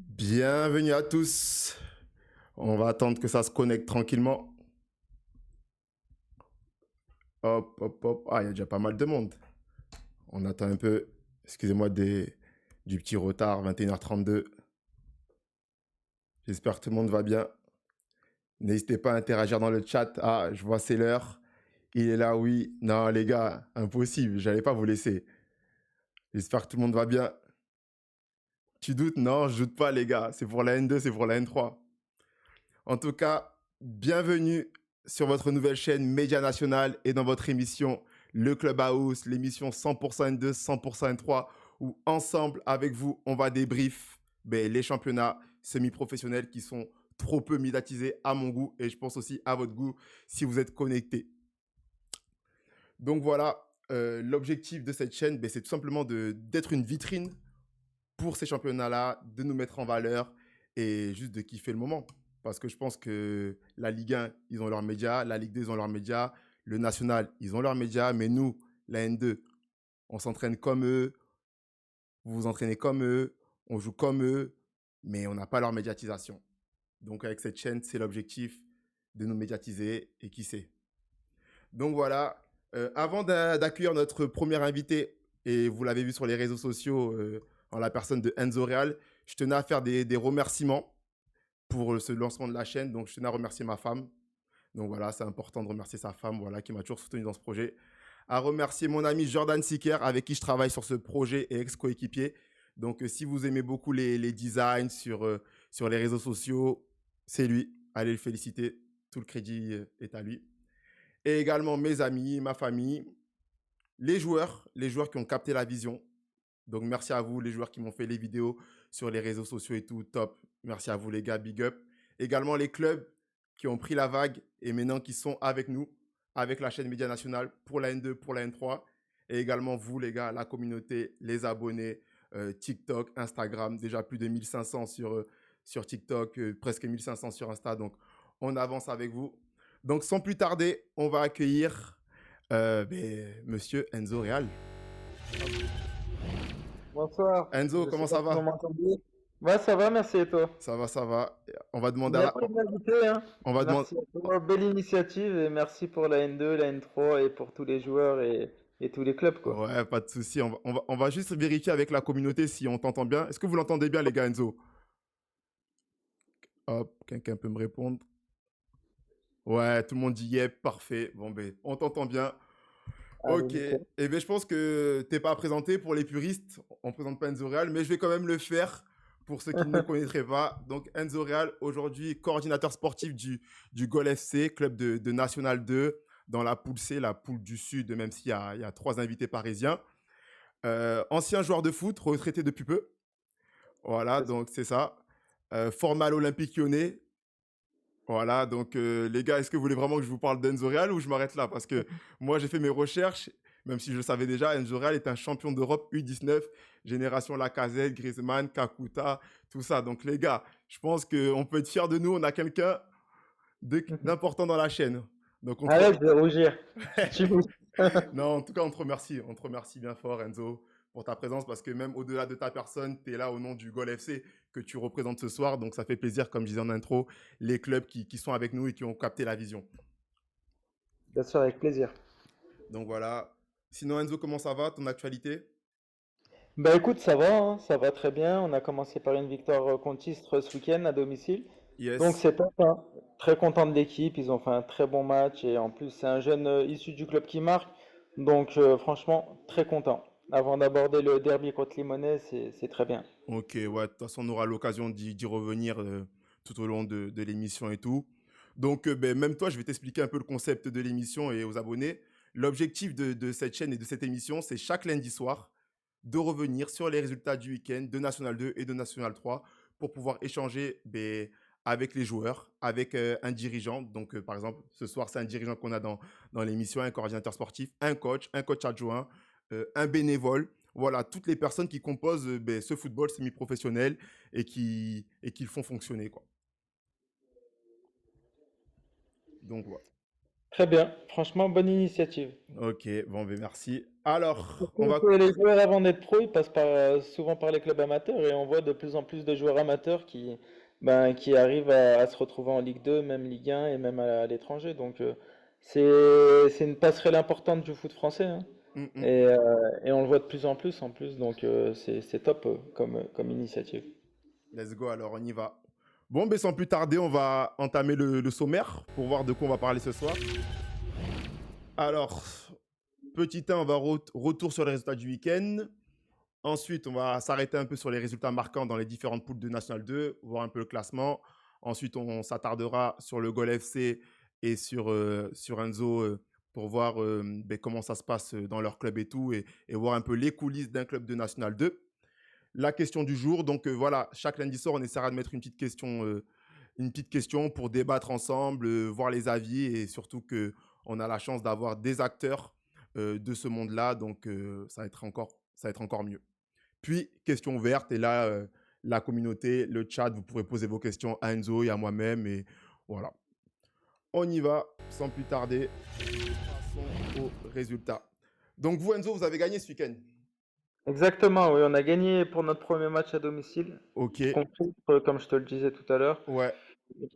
Bienvenue à tous. On va attendre que ça se connecte tranquillement. Hop, hop, hop. Ah, il y a déjà pas mal de monde. On attend un peu. Excusez-moi du petit retard, 21h32. J'espère que tout le monde va bien. N'hésitez pas à interagir dans le chat. Ah, je vois c'est l'heure. Il est là, oui. Non, les gars, impossible. J'allais pas vous laisser. J'espère que tout le monde va bien. Tu doutes? Non, je doute pas, les gars. C'est pour la N2, c'est pour la N3. En tout cas, bienvenue sur votre nouvelle chaîne Média National et dans votre émission Le Clubhouse, l'émission 100% N2, 100% N3, où ensemble, avec vous, on va débrief les championnats semi-professionnels qui sont trop peu médiatisés à mon goût et je pense aussi à votre goût si vous êtes connectés. Donc voilà, l'objectif de cette chaîne, c'est tout simplement d'être une vitrine pour ces championnats-là, de nous mettre en valeur et juste de kiffer le moment. Parce que je pense que la Ligue 1, ils ont leurs médias, la Ligue 2, ils ont leurs médias, le National, ils ont leurs médias, mais nous, la N2, on s'entraîne comme eux, vous vous entraînez comme eux, on joue comme eux, mais on n'a pas leur médiatisation. Donc avec cette chaîne, c'est l'objectif de nous médiatiser et qui sait. Donc voilà, avant d'accueillir notre premier invité, et vous l'avez vu sur les réseaux sociaux en la personne de Enzo Real, je tenais à faire des remerciements pour ce lancement de la chaîne. Donc je tenais à remercier ma femme. Donc voilà, c'est important de remercier sa femme voilà, qui m'a toujours soutenu dans ce projet. À remercier mon ami Jordan Siker avec qui je travaille sur ce projet et ex-coéquipier. Donc si vous aimez beaucoup les designs sur les réseaux sociaux, c'est lui. Allez le féliciter. Tout le crédit est à lui. Et également mes amis, ma famille, les joueurs qui ont capté la vision. Donc merci à vous, les joueurs qui m'ont fait les vidéos sur les réseaux sociaux et tout, top. Merci à vous les gars, big up. Également les clubs qui ont pris la vague et maintenant qui sont avec nous, avec la chaîne Média Nationale pour la N2, pour la N3. Et également vous les gars, la communauté, les abonnés, TikTok, Instagram, déjà plus de 1500 sur TikTok, presque 1500 sur Insta. Donc on avance avec vous. Donc sans plus tarder, on va accueillir Monsieur Enzo Real. Bonsoir, Enzo, je sais comment pas ça si vous va? m'entendez. Ouais, ça va, merci et toi? Ça va, ça va. On va demander à la... Merci de m'inviter, hein. On va demander... Merci à toi, belle initiative et merci pour la N2, la N3 et pour tous les joueurs et tous les clubs, quoi. Ouais, pas de souci. On va juste vérifier avec la communauté si on t'entend bien. Est-ce que vous l'entendez bien, les gars, Enzo? Hop, quelqu'un peut me répondre. Ouais, tout le monde dit yep, parfait. Bon, ben, on t'entend bien. Allez, Ok. nickel. Eh bien, je pense que t'es pas présenté pour les puristes. On présente pas Enzo Real, mais je vais quand même le faire pour ceux qui ne le connaîtraient pas. Donc, Enzo Real, aujourd'hui, coordinateur sportif du Gol FC, club de National 2, dans la poule C, la poule du Sud, même il y a trois invités parisiens. Ancien joueur de foot, retraité depuis peu. Voilà, C'est ça. donc c'est ça. Formé à l'Olympique Lyonnais. Voilà, donc les gars, est-ce que vous voulez vraiment que je vous parle d'Enzo Real ou je m'arrête là? Parce que moi, j'ai fait mes recherches, même si je le savais déjà, Enzo Real est un champion d'Europe U19, génération Lacazette, Griezmann, Kakuta, tout ça. Donc les gars, je pense qu'on peut être fiers de nous, on a quelqu'un d'important dans la chaîne. Donc on te... Arrête de rougir. Tu bouges. Non, en tout cas, on te remercie bien fort, Enzo, pour ta présence, parce que même au-delà de ta personne, tu es là au nom du Gol FC que tu représentes ce soir. Donc, ça fait plaisir, comme je disais en intro, les clubs qui sont avec nous et qui ont capté la vision. Bien sûr, avec plaisir. Donc, voilà. Sinon, Enzo, comment ça va, ton actualité? Bah écoute, ça va, hein, ça va très bien. On a commencé par une victoire contre Istres ce week-end à domicile. Donc Yes. c'est top, hein. Très content de l'équipe, ils ont fait un très bon match et en plus c'est un jeune issu du club qui marque. Donc franchement, très content. Avant d'aborder le derby contre Limonest, c'est très bien. Ok, ouais, de toute façon, on aura l'occasion d'y revenir tout au long de l'émission et tout. Donc, même toi, je vais t'expliquer un peu le concept de l'émission et aux abonnés. L'objectif de cette chaîne et de cette émission, c'est chaque lundi soir de revenir sur les résultats du week-end de National 2 et de National 3 pour pouvoir échanger avec les joueurs, avec un dirigeant. Donc, par exemple, ce soir, c'est un dirigeant qu'on a dans l'émission, un coordinateur sportif, un coach adjoint, un bénévole. Voilà, toutes les personnes qui composent ce football semi-professionnel et qui le font fonctionner, quoi. Donc, voilà. Très bien. Franchement, bonne initiative. Ok, bon, ben merci. Alors, on Surtout va... que les joueurs avant d'être pro, ils passent souvent par les clubs amateurs et on voit de plus en plus de joueurs amateurs qui arrivent à se retrouver en Ligue 2, même Ligue 1 et même à l'étranger. Donc c'est une passerelle importante du foot français, hein. Hum, hum. Et on le voit de plus en plus. Donc c'est top comme initiative. Let's go, alors on y va. Bon, ben sans plus tarder, on va entamer le sommaire pour voir de quoi on va parler ce soir. Alors, petit 1, on va retour sur les résultats du week-end. Ensuite, on va s'arrêter un peu sur les résultats marquants dans les différentes poules de National 2, voir un peu le classement. Ensuite, on s'attardera sur le Gol FC et sur Enzo pour voir ben, comment ça se passe dans leur club et tout, et voir un peu les coulisses d'un club de National 2. La question du jour, donc voilà, chaque lundi soir, on essaiera de mettre une petite question pour débattre ensemble, voir les avis, et surtout qu'on a la chance d'avoir des acteurs de ce monde-là, donc ça va être encore mieux. Puis, question ouverte, et là, la communauté, le chat, vous pourrez poser vos questions à Enzo et à moi-même, et voilà. On y va, sans plus tarder. Passons aux résultats. Donc vous, Enzo, vous avez gagné ce week-end. Exactement, oui, on a gagné pour notre premier match à domicile Ok, contre comme je te le disais tout à l'heure. ouais,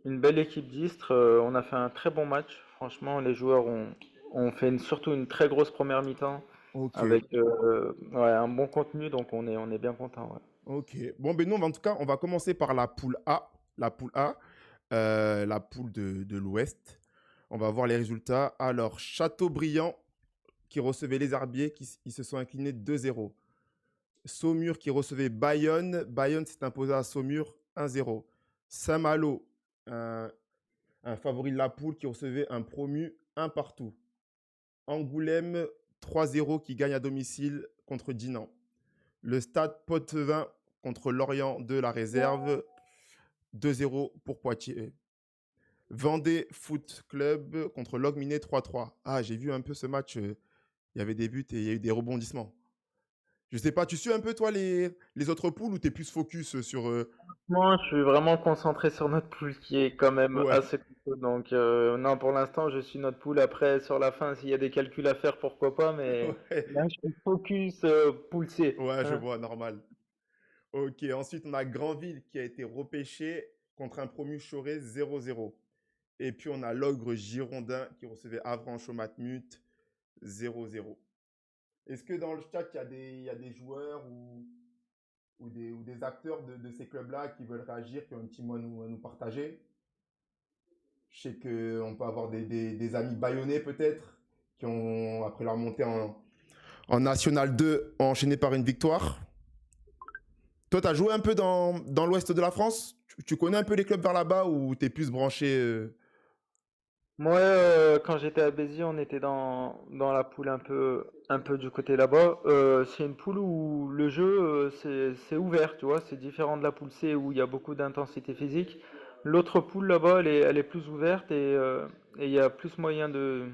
Une belle équipe d'Istres, on a fait un très bon match. Franchement, les joueurs ont fait surtout une très grosse première mi-temps ok, avec ouais, un bon contenu, donc on est bien content. Ouais. ok. Bon, ben nous, en tout cas, on va commencer par la poule A. La poule A, la poule de l'Ouest. On va voir les résultats. Alors, Châteaubriand, qui recevait les Herbiers, ils se sont inclinés 2-0. Saumur qui recevait Bayonne. Bayonne s'est imposé à Saumur 1-0. Saint-Malo, un, un favori de la poule qui recevait un promu 1 partout. Angoulême 3-0 qui gagne à domicile contre Dinan. Le Stade Pottevin contre Lorient de la réserve 2-0 pour Poitiers. Vendée Foot Club contre Logminé 3-3. Ah, j'ai vu un peu ce match. Il y avait des buts et il y a eu des rebondissements. Je sais pas, tu suis un peu toi les autres poules ou t'es plus focus sur... Moi, je suis vraiment concentré sur notre poule qui est quand même Ouais, assez costaud. Donc non, pour l'instant, je suis notre poule. Après, sur la fin, s'il y a des calculs à faire, pourquoi pas. Mais ouais, là, je suis focus poule C. ouais, je Hein. vois, normal. Ok, ensuite on a Granville qui a été repêché contre un promu Choré 0-0. Et puis on a l'Ogre Girondin qui recevait Avranches au Matmut 0-0. Est-ce que dans le chat il y a des joueurs ou des acteurs de ces clubs-là qui veulent réagir, qui ont un petit mot à nous partager? Je sais qu'on peut avoir des amis bayonnais peut-être, qui ont, après leur montée en National 2, ont enchaîné par une victoire. Toi, tu as joué un peu dans l'ouest de la France? Tu connais un peu les clubs vers là-bas ou tu es plus branché Moi, quand j'étais à Béziers, on était dans la poule un peu du côté là-bas. C'est une poule où le jeu, c'est ouvert, tu vois. C'est différent de la poule C où il y a beaucoup d'intensité physique. L'autre poule là-bas, elle est plus ouverte et il y a plus moyen de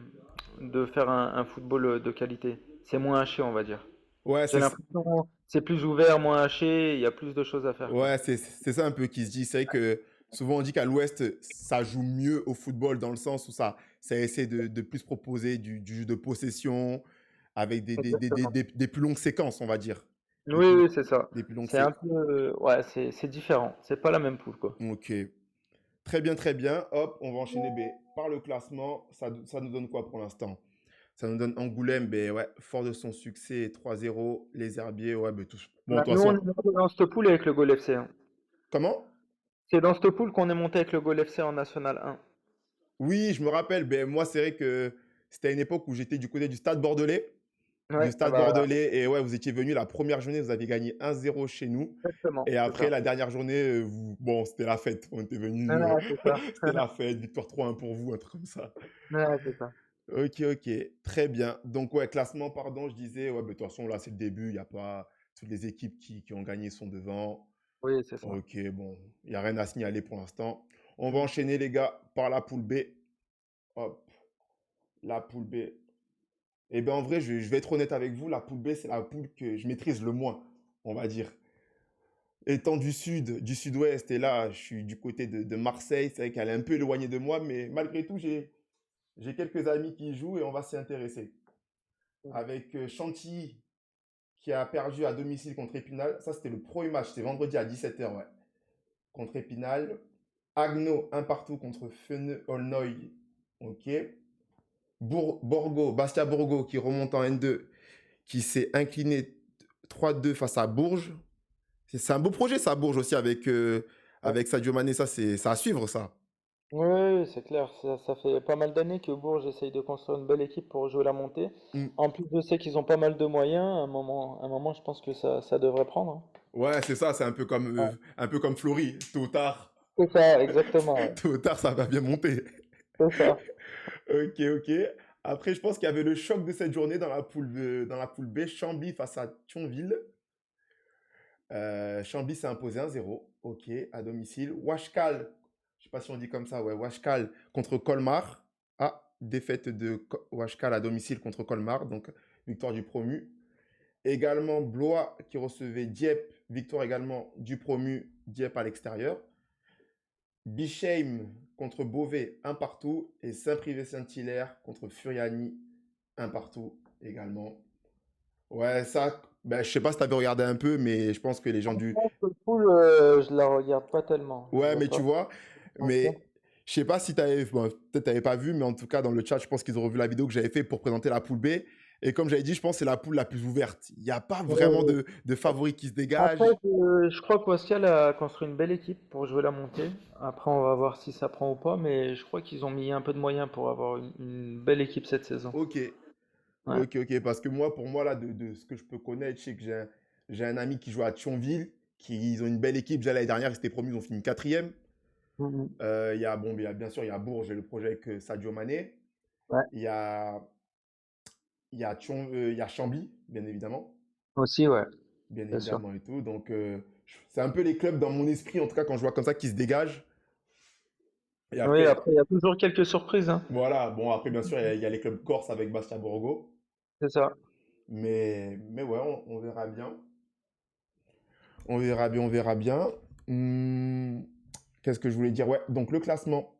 faire un football de qualité. C'est moins haché, on va dire. Ouais, J'ai l'impression que c'est plus ouvert, moins haché, il y a plus de choses à faire, quoi. c'est ça un peu qui se dit. C'est vrai que souvent on dit qu'à l'ouest, ça joue mieux au football dans le sens où ça essaie de plus proposer du jeu de possession avec Exactement. des plus longues séquences, on va dire. Des Oui, plus, oui, c'est ça. des plus longues C'est un séquences. peu, ouais, c'est différent. C'est pas la même poule, quoi. Ok. Très bien, très bien. Hop, on va enchaîner par le classement. Ça nous donne quoi pour l'instant? Ça nous donne Angoulême, ben ouais, fort de son succès, 3-0. Les Herbiers, ouais, ben tous. Bon, de Bah, toute nous, on façon, est monté dans cette poule avec le Gol FC, hein. comment? C'est dans cette poule qu'on est monté avec le Gol FC en National 1. Oui, je me rappelle. Ben moi, c'est vrai que c'était à une époque où j'étais du côté du Stade Bordelais. Du Ouais, ah Stade bah, Bordelais. Et ouais, vous étiez venu la première journée, vous aviez gagné 1-0 chez nous. exactement, Et c'est après, ça. la dernière journée, bon, c'était la fête. On était venus, Ouais, c'est ça. c'était la fête. Victoire 3-1 pour vous, un truc comme ça. Ouais, c'est ça. Ok, ok, très bien. Donc, ouais, classement, pardon, je disais, ouais, mais de toute façon, là, c'est le début, il n'y a pas. Toutes les équipes qui ont gagné sont devant. Oui, c'est ça. Ok, bon, il n'y a rien à signaler pour l'instant. On va Mm. enchaîner, les gars, par la poule B. Hop, la poule B. Eh bien, en vrai, je vais être honnête avec vous, la poule B, c'est la poule que je maîtrise le moins, on va dire. Étant du sud, du sud-ouest, et là, je suis du côté de Marseille, c'est vrai qu'elle est un peu éloignée de moi, mais malgré tout, j'ai quelques amis qui y jouent et on va s'y intéresser. Mhm. Avec Chantilly qui a perdu à domicile contre Épinal. Ça, c'était le premier match. C'était vendredi à 17h, ouais. Contre Épinal. Agno, un partout contre Feneux Aulnoy. Ok. Borgo, Bastia Borgo qui remonte en N2, qui s'est incliné 3-2 face à Bourges. C'est un beau projet, ça, Bourges aussi, Ouais. avec Sadio Mané. Ça, c'est à suivre, ça. Oui, c'est clair. Ça fait pas mal d'années que Bourges essaye de construire une belle équipe pour jouer la montée. Mm. En plus, je sais qu'ils ont pas mal de moyens. À un moment, je pense que ça devrait prendre, hein. Ouais, c'est ça. C'est Ouais. un peu comme Flory. Tôt ou tard, C'est ça, exactement. Ouais. tôt ou tard, ça va bien monter. C'est ça. Ok, ok. Après, je pense qu'il y avait le choc de cette journée dans la poule B, Chambly face à Thionville. Chambly s'est imposé 1-0, ok, à domicile. Washkal, je sais pas si on dit comme ça, ouais, Washkal contre Colmar. Ah, défaite de Washkal à domicile contre Colmar, donc victoire du promu. Également Blois qui recevait Dieppe, victoire également du promu, Dieppe à l'extérieur. Bischheim contre Beauvais, un partout. Et Saint-Privé-Saint-Hilaire contre Furiani, un partout également. Ouais, ça, ben, je sais pas si tu avais regardé un peu, mais je pense que les gens du... Franchement, cette poule, je la regarde pas tellement. Je Ouais, vais mais tu pas vois, mentir. mais je sais pas si tu avais... Bon, peut-être tu n'avais pas vu, mais en tout cas, dans le chat, je pense qu'ils ont revu la vidéo que j'avais fait pour présenter la poule B. Et comme j'avais dit, je pense que c'est la poule la plus ouverte. Il n'y a pas vraiment Ouais. de favoris qui se Après, dégagent. je crois qu'Ostial a construit une belle équipe pour jouer la montée. Après, on va voir si ça prend ou pas, mais je crois qu'ils ont mis un peu de moyens pour avoir une belle équipe cette saison. Ok, Ouais. ok, ok. Parce que moi, pour moi, là, de ce que je peux connaître, je sais que j'ai un ami qui joue à Thionville, qui ils ont une belle équipe. Déjà l'année dernière, ils étaient promus, ils ont fini quatrième. Mhm. Il y a, bon, bien sûr, il y a Bourges et le projet avec Sadio Mané. Ouais. Il y a, il y a Chambly, bien évidemment. Aussi, ouais, Bien bien sûr. évidemment et tout. Donc, c'est un peu les clubs dans mon esprit, en tout cas, quand je vois comme ça, qui se dégagent. Et Oui, après, après, il y a toujours quelques surprises, hein. voilà. Bon, après, bien sûr, il y a les clubs corses avec Bastia Borgo. C'est ça. Mais ouais, on verra bien. On verra bien, on verra bien. Hmm, qu'est-ce que je voulais dire? Ouais, donc le classement.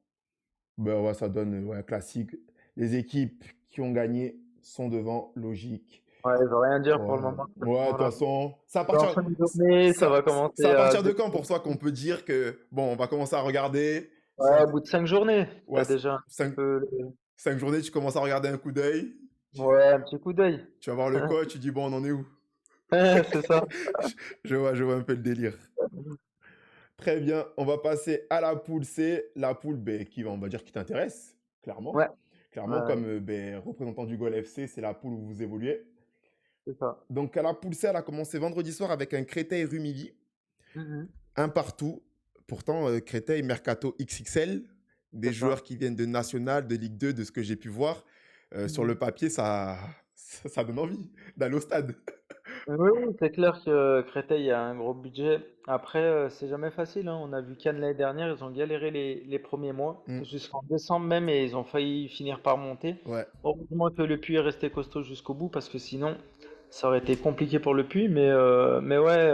Ben ouais, ça donne ouais, classique. Les équipes qui ont gagné sont devant, logique. Ouais, je veux rien dire pour le Ouais, moment. ouais, de toute Voilà. façon, Dans 5 journées, ça va c'est commencer à à partir se de quand décider. pour toi qu'on peut dire que, bon, on va commencer à regarder, si Ouais, on au bout de 5 journées, ouais, t'as déjà un petit cinq, peu, 5 journées, tu commences à regarder un coup d'œil, ouais, un petit coup d'œil. tu vas voir le coach, tu dis, bon, on en est où? C'est ça. Je vois un peu le délire. Très bien, on va passer à la poule C, la poule B, on va dire, qui t'intéresse, clairement. Ouais, Clairement, ouais, comme ben, représentant du Goal FC, c'est la poule où vous évoluez. c'est ça. Donc, à la poule C, elle a commencé vendredi soir avec un Créteil-Rumilly, Mhm. un partout. Pourtant, Créteil, Mercato XXL, des C'est ça. joueurs qui viennent de National, de Ligue 2, de ce que j'ai pu voir. Sur le Mhm. papier, ça donne envie d'aller au stade. Oui, oui, c'est clair que Créteil a un gros budget. Après, c'est jamais facile, hein. On a vu Cannes l'année dernière, ils ont galéré les premiers mois, Mm, jusqu'en décembre même, et ils ont failli finir par monter. ouais. Heureusement que le Puy est resté costaud jusqu'au bout, parce que sinon, ça aurait été compliqué pour le Puy. Mais ouais,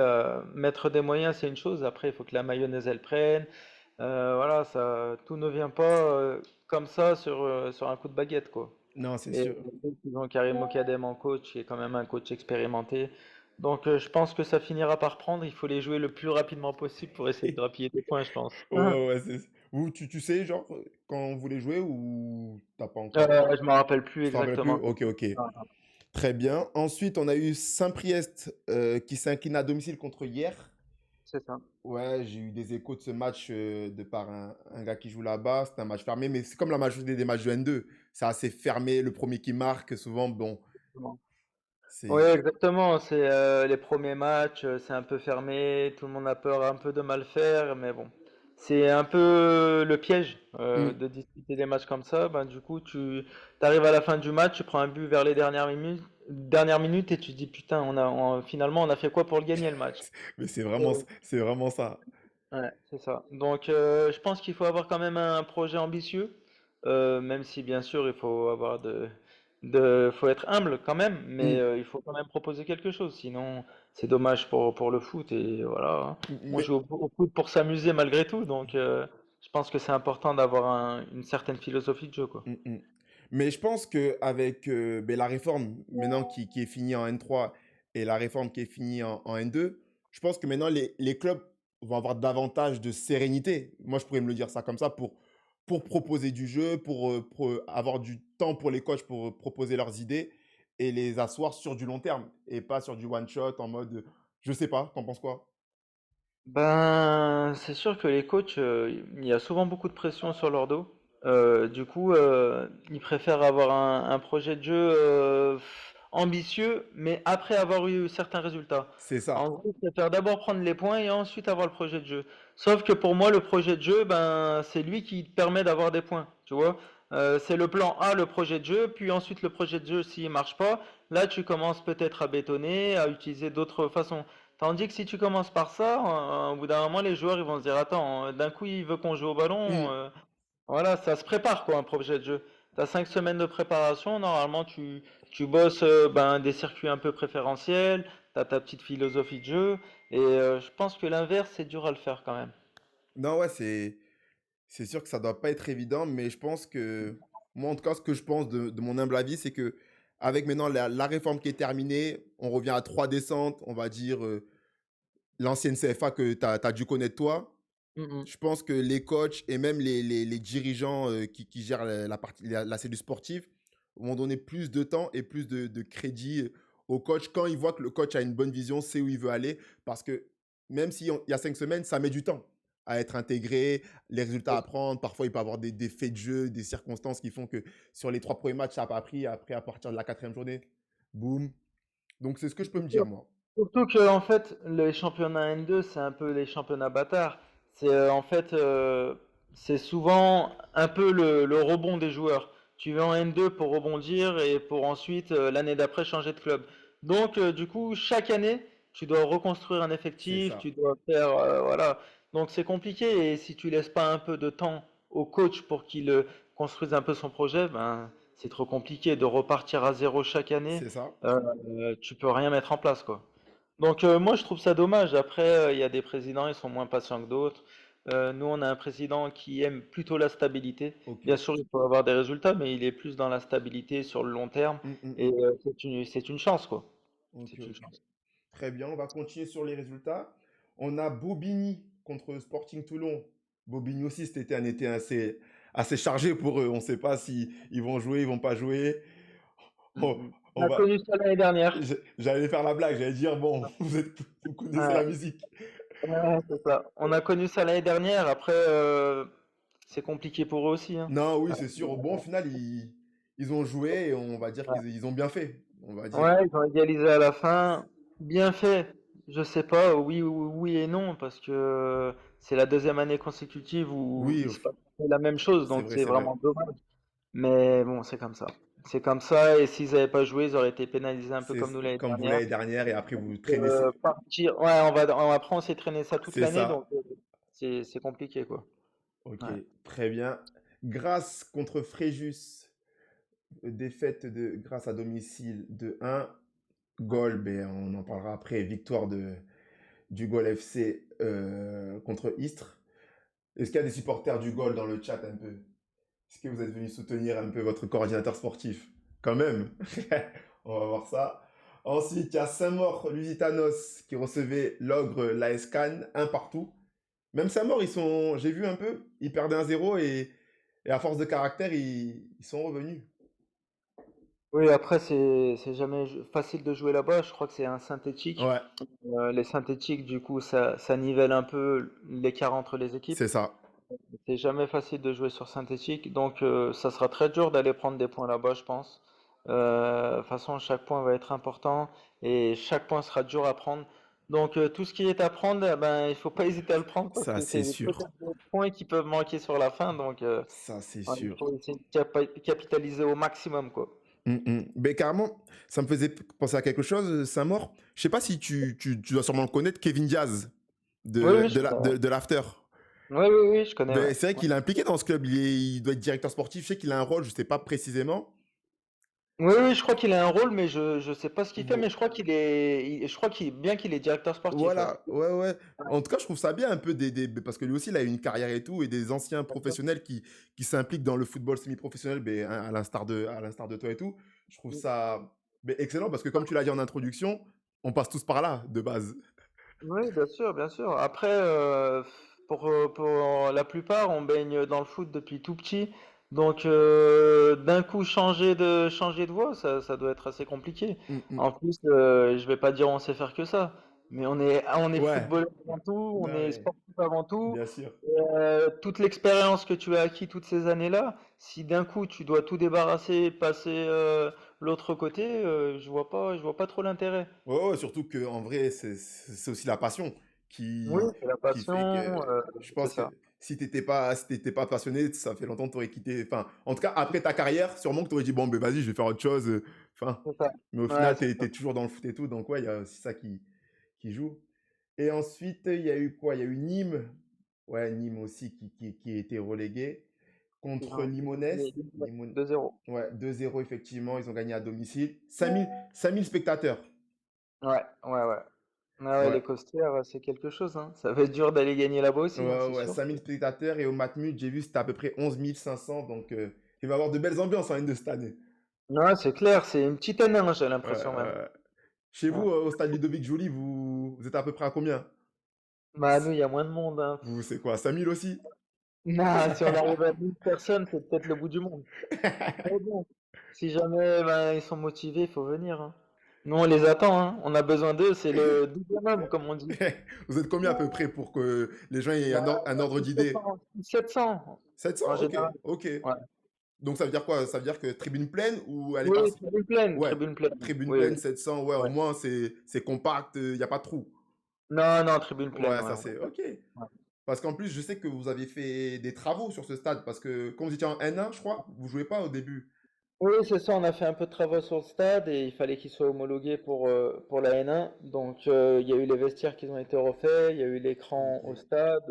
mettre des moyens, c'est une chose. Après, il faut que la mayonnaise, elle prenne. Voilà, ça, tout ne vient pas comme ça sur un coup de baguette, quoi. Non, c'est Et sûr. ils ont Karim Mokadem en coach, qui est quand même un coach expérimenté. Donc je pense que ça finira par prendre. Il faut les jouer le plus rapidement possible pour essayer de grappiller des points, je pense. Ouais, ouais, tu sais, genre, quand vous voulez jouer ou t'as pas encore. Je me rappelle plus Tu te rappelles plus? exactement. Ok, ok. Ah, Très bien. Ensuite, on a eu Saint-Priest qui s'incline à domicile contre hier. c'est ça. Ouais, j'ai eu des échos de ce match de par un gars qui joue là-bas. C'est un match fermé, mais c'est comme la majorité des matchs de N2. C'est assez fermé. Le premier qui marque, souvent, bon, Oui, c'est. exactement. C'est les premiers matchs, c'est un peu fermé, tout le monde a peur un peu de mal faire, mais bon, c'est un peu le piège Hmm. de disputer des matchs comme ça. Ben, du coup, tu arrives à la fin du match, tu prends un but vers les dernières minutes et tu te dis putain, finalement on a fait quoi pour le gagner le match? Mais Euh, c'est vraiment ça. Ouais, c'est ça. Donc, je pense qu'il faut avoir quand même un projet ambitieux, même si bien sûr il faut avoir faut être humble quand même, mais Hmm. il faut quand même proposer quelque chose. Sinon, c'est dommage pour le foot et voilà, hein. On Mais, joue au foot pour s'amuser malgré tout, donc je pense que c'est important d'avoir une certaine philosophie de jeu, quoi. hmm, hmm. Mais je pense qu'avec la réforme maintenant qui est finie en N3 et la réforme qui est finie en N2, je pense que maintenant les clubs vont avoir davantage de sérénité. Moi, je pourrais me le dire ça comme ça pour proposer du jeu, pour avoir du temps pour les coachs pour proposer leurs idées et les asseoir sur du long terme et pas sur du one shot en mode, je sais pas, t'en penses quoi? Ben, c'est sûr que les coachs, il y a souvent beaucoup de pression sur leur dos. Du coup, ils préfèrent avoir un projet de jeu ambitieux, mais après avoir eu certains résultats. C'est ça. En gros, ils préfèrent d'abord prendre les points et ensuite avoir le projet de jeu. Sauf que pour moi, le projet de jeu, ben, c'est lui qui te permet d'avoir des points. Tu vois? C'est le plan A, le projet de jeu, puis ensuite le projet de jeu, s'il marche pas, là, tu commences peut-être à bétonner, à utiliser d'autres façons. Tandis que si tu commences par ça, au bout d'un moment, les joueurs ils vont se dire, attends, d'un coup il veut qu'on joue au ballon. Hmm. Voilà, ça se prépare quoi, un projet de jeu. T'as 5 semaines de préparation, normalement tu bosses ben, des circuits un peu préférentiels, t'as ta petite philosophie de jeu, et je pense que l'inverse c'est dur à le faire quand même. Non, ouais, c'est sûr que ça doit pas être évident, mais je pense que, moi en tout cas, ce que je pense de mon humble avis, c'est que avec maintenant la réforme qui est terminée, on revient à trois descentes, on va dire l'ancienne CFA que tu as dû connaître toi. Mhm. Je pense que les coachs et même les dirigeants qui gèrent la cellule sportive vont donner plus de temps et plus de crédit au coach quand ils voient que le coach a une bonne vision, sait où il veut aller. Parce que même s'il y a 5 semaines, ça met du temps à être intégré, les résultats à prendre. Parfois, il peut y avoir des faits de jeu, des circonstances qui font que sur les trois premiers matchs, ça n'a pas pris. Après, à partir de la quatrième journée, boum. Donc, c'est ce que je peux me dire, moi. Surtout que en fait, les championnats N2, c'est un peu les championnats bâtards. C'est en fait, c'est souvent un peu le rebond des joueurs. Tu vas en N2 pour rebondir et pour ensuite l'année d'après changer de club. Donc du coup, chaque année, tu dois reconstruire un C'est effectif, ça. tu dois faire voilà. Donc c'est compliqué et si tu laisses pas un peu de temps au coach pour qu'il construise un peu son projet, ben c'est trop compliqué de repartir à zéro chaque année. C'est ça. Tu peux rien mettre en place quoi. Donc moi je trouve ça dommage. Après, il y a des présidents, ils sont moins patients que d'autres. Nous, on a un président qui aime plutôt la stabilité. OK. Bien sûr, il peut avoir des résultats, mais il est plus dans la stabilité sur le long terme. Et c'est une chance, quoi. OK, C'est une OK. chance. Très bien, on va continuer sur les résultats. On a Bobigny contre Sporting Toulon. Bobigny aussi, c'était un été assez chargé pour eux. On ne sait pas si ils vont jouer, ils vont pas jouer. Oh, Mhm. On on a va... connu ça l'année dernière. J'allais faire la blague, j'allais dire, bon, vous connaissez la Ouais, musique. ouais, c'est ça. On a connu ça l'année dernière. Après, c'est compliqué pour eux aussi, hein. Non, oui, c'est sûr. Bon, au final, ils ont joué et on va dire Ouais. qu'ils ont bien fait. On va dire. Ouais, ils ont égalisé à la fin. Bien fait. Je sais pas, oui, oui, oui et non, parce que c'est la deuxième année consécutive où Oui, il se passe la même chose, c'est donc vrai, c'est c'est vrai. vraiment dommage. Mais bon, c'est comme ça. C'est comme ça, et s'ils n'avaient pas joué, ils auraient été pénalisés un peu C'est comme nous l'année comme vous dernière. l'année dernière et après vous traînez. Partir, ouais, après on s'est traîné ça toute C'est l'année, donc ça. c'est compliqué, quoi. Ok, Ouais. très bien. Grâce contre Fréjus, défaite de Grâce à domicile de 1. Gol, ben, on en parlera après. Victoire du Gol FC contre Istres. Est-ce qu'il y a des supporters du Gol dans le chat un peu? Est-ce que vous êtes venus soutenir un peu votre coordinateur sportif? Quand même. On va voir ça. Ensuite, il y a Saint-Maur Lusitanos qui recevait l'Ogre l'AS Cannes, un partout. Même Saint-Maur, j'ai vu un peu, ils perdaient 1-0 et à force de caractère, ils sont revenus. Oui, après, c'est jamais facile de jouer là-bas. Je crois que c'est un synthétique. Ouais, Les synthétiques, du coup, ça nivelle un peu l'écart entre les équipes. c'est ça. C'est jamais facile de jouer sur synthétique, donc ça sera très dur d'aller prendre des points là-bas, je pense. De toute façon, chaque point va être important et chaque point sera dur à prendre. Donc tout ce qui est à prendre, eh ben, il faut pas hésiter à le prendre parce Ça, que c'est c'est sûr. peut-être des points qui peuvent manquer sur la fin, donc Ça, c'est ouais, il sûr. faut essayer de capitaliser au maximum, quoi. Mais carrément, ça me faisait penser à quelque chose, Saint-Maur. Je sais pas si tu dois sûrement le connaître, Kevin Diaz Oui, oui, je connais. de l'After. Oui, oui, oui, je connais, Ben, ouais. c'est vrai Ouais. qu'il est impliqué dans ce club. Il doit être directeur sportif. Je sais qu'il a un rôle, je sais pas précisément. Oui, oui, je crois qu'il a un rôle, mais je sais pas ce qu'il fait, Vo- mais je crois je crois bien qu'il est directeur sportif, ouais. Voilà, ouais, ouais. En tout cas, je trouve ça bien un peu parce que lui aussi, il a une carrière et tout, et des anciens professionnels qui s'impliquent dans le football semi-professionnel, ben, à l'instar de toi et tout. Je trouve ça ben, excellent parce que, comme tu l'as dit en introduction, on passe tous par là, de base. Oui, bien sûr, bien sûr. Après, pour la plupart, on baigne dans le foot depuis tout petit. Donc, d'un coup, changer de voie, ça doit être assez compliqué. Mm, mm. En plus, je vais pas dire on sait faire que ça, mais on est Ouais, footballeur avant tout, on non, est mais sportif avant tout. bien sûr. Toute l'expérience que tu as acquis toutes ces années-là, si d'un coup tu dois tout débarrasser, passer l'autre côté, je vois pas trop l'intérêt. Ouais, ouais, surtout qu'en vrai, c'est aussi la passion Oui, qui, c'est la qui fait passion, que je c'est pense que ça. si t'étais pas passionné, ça fait longtemps que tu aurais quitté. Enfin, en tout cas, après ta carrière, sûrement que tu aurais dit, bon, ben vas-y, je vais faire autre chose. Enfin, C'est ça. mais au Ouais, final, c'est ça. t'es toujours dans le foot et tout. Donc, ouais, il y a aussi ça qui joue. Et ensuite, il y a eu quoi? Il y a eu Nîmes. Ouais, Nîmes aussi qui a été relégué Ils contre ont Limonès. gagné Limon... 2-0. Ouais, 2-0, effectivement. Ils ont gagné à domicile. 5 000 spectateurs. Ouais, ouais, ouais. Ah ouais, Ouais. les costières, c'est quelque chose, hein. Ça va être dur d'aller gagner là-bas aussi, hein, Ouais, c'est ouais, sûr. 5 000 spectateurs et au Matmut, j'ai vu, c'était à peu près 11 500. Donc, il va y avoir de belles ambiances en N de cette année. Non, c'est clair, c'est une petite année, hein, j'ai Ouais, l'impression même. chez Ouais. vous, au stade Ludovic Joly, vous êtes à peu près à combien? Bah, nous, il y a moins de monde, hein. Vous, c'est quoi, 5 000 aussi? Non, si on arrive à 1000 personnes, c'est peut-être le bout du monde. Mais bon, si jamais ben, ils sont motivés, il faut venir, hein. Nous, on les attend, hein. On a besoin d'eux, c'est le douzième homme, comme on dit. Vous êtes combien à peu près pour que les gens aient Bah, un ordre d'idée? 700, 700 en 700. Ok, général. ok. Ouais. Donc ça veut dire quoi? Ça veut dire que tribune pleine ou elle est Oui, partie? tribune pleine, Ouais, tribune pleine. tribune Oui, oui. pleine, 700. Ouais, au Ouais. moins c'est compact, il n'y a pas de trou. Non, non, tribune pleine, Ouais, ouais, ça on va c'est faire. ok. Ouais. Parce qu'en plus, je sais que vous avez fait des travaux sur ce stade. Parce que quand vous étiez en N1, je crois, vous jouez pas au début. Oui, c'est ça, on a fait un peu de travaux sur le stade et il fallait qu'il soit homologué pour la N1. Donc il y a eu les vestiaires qui ont été refaits, il y a eu l'écran Ok. au stade.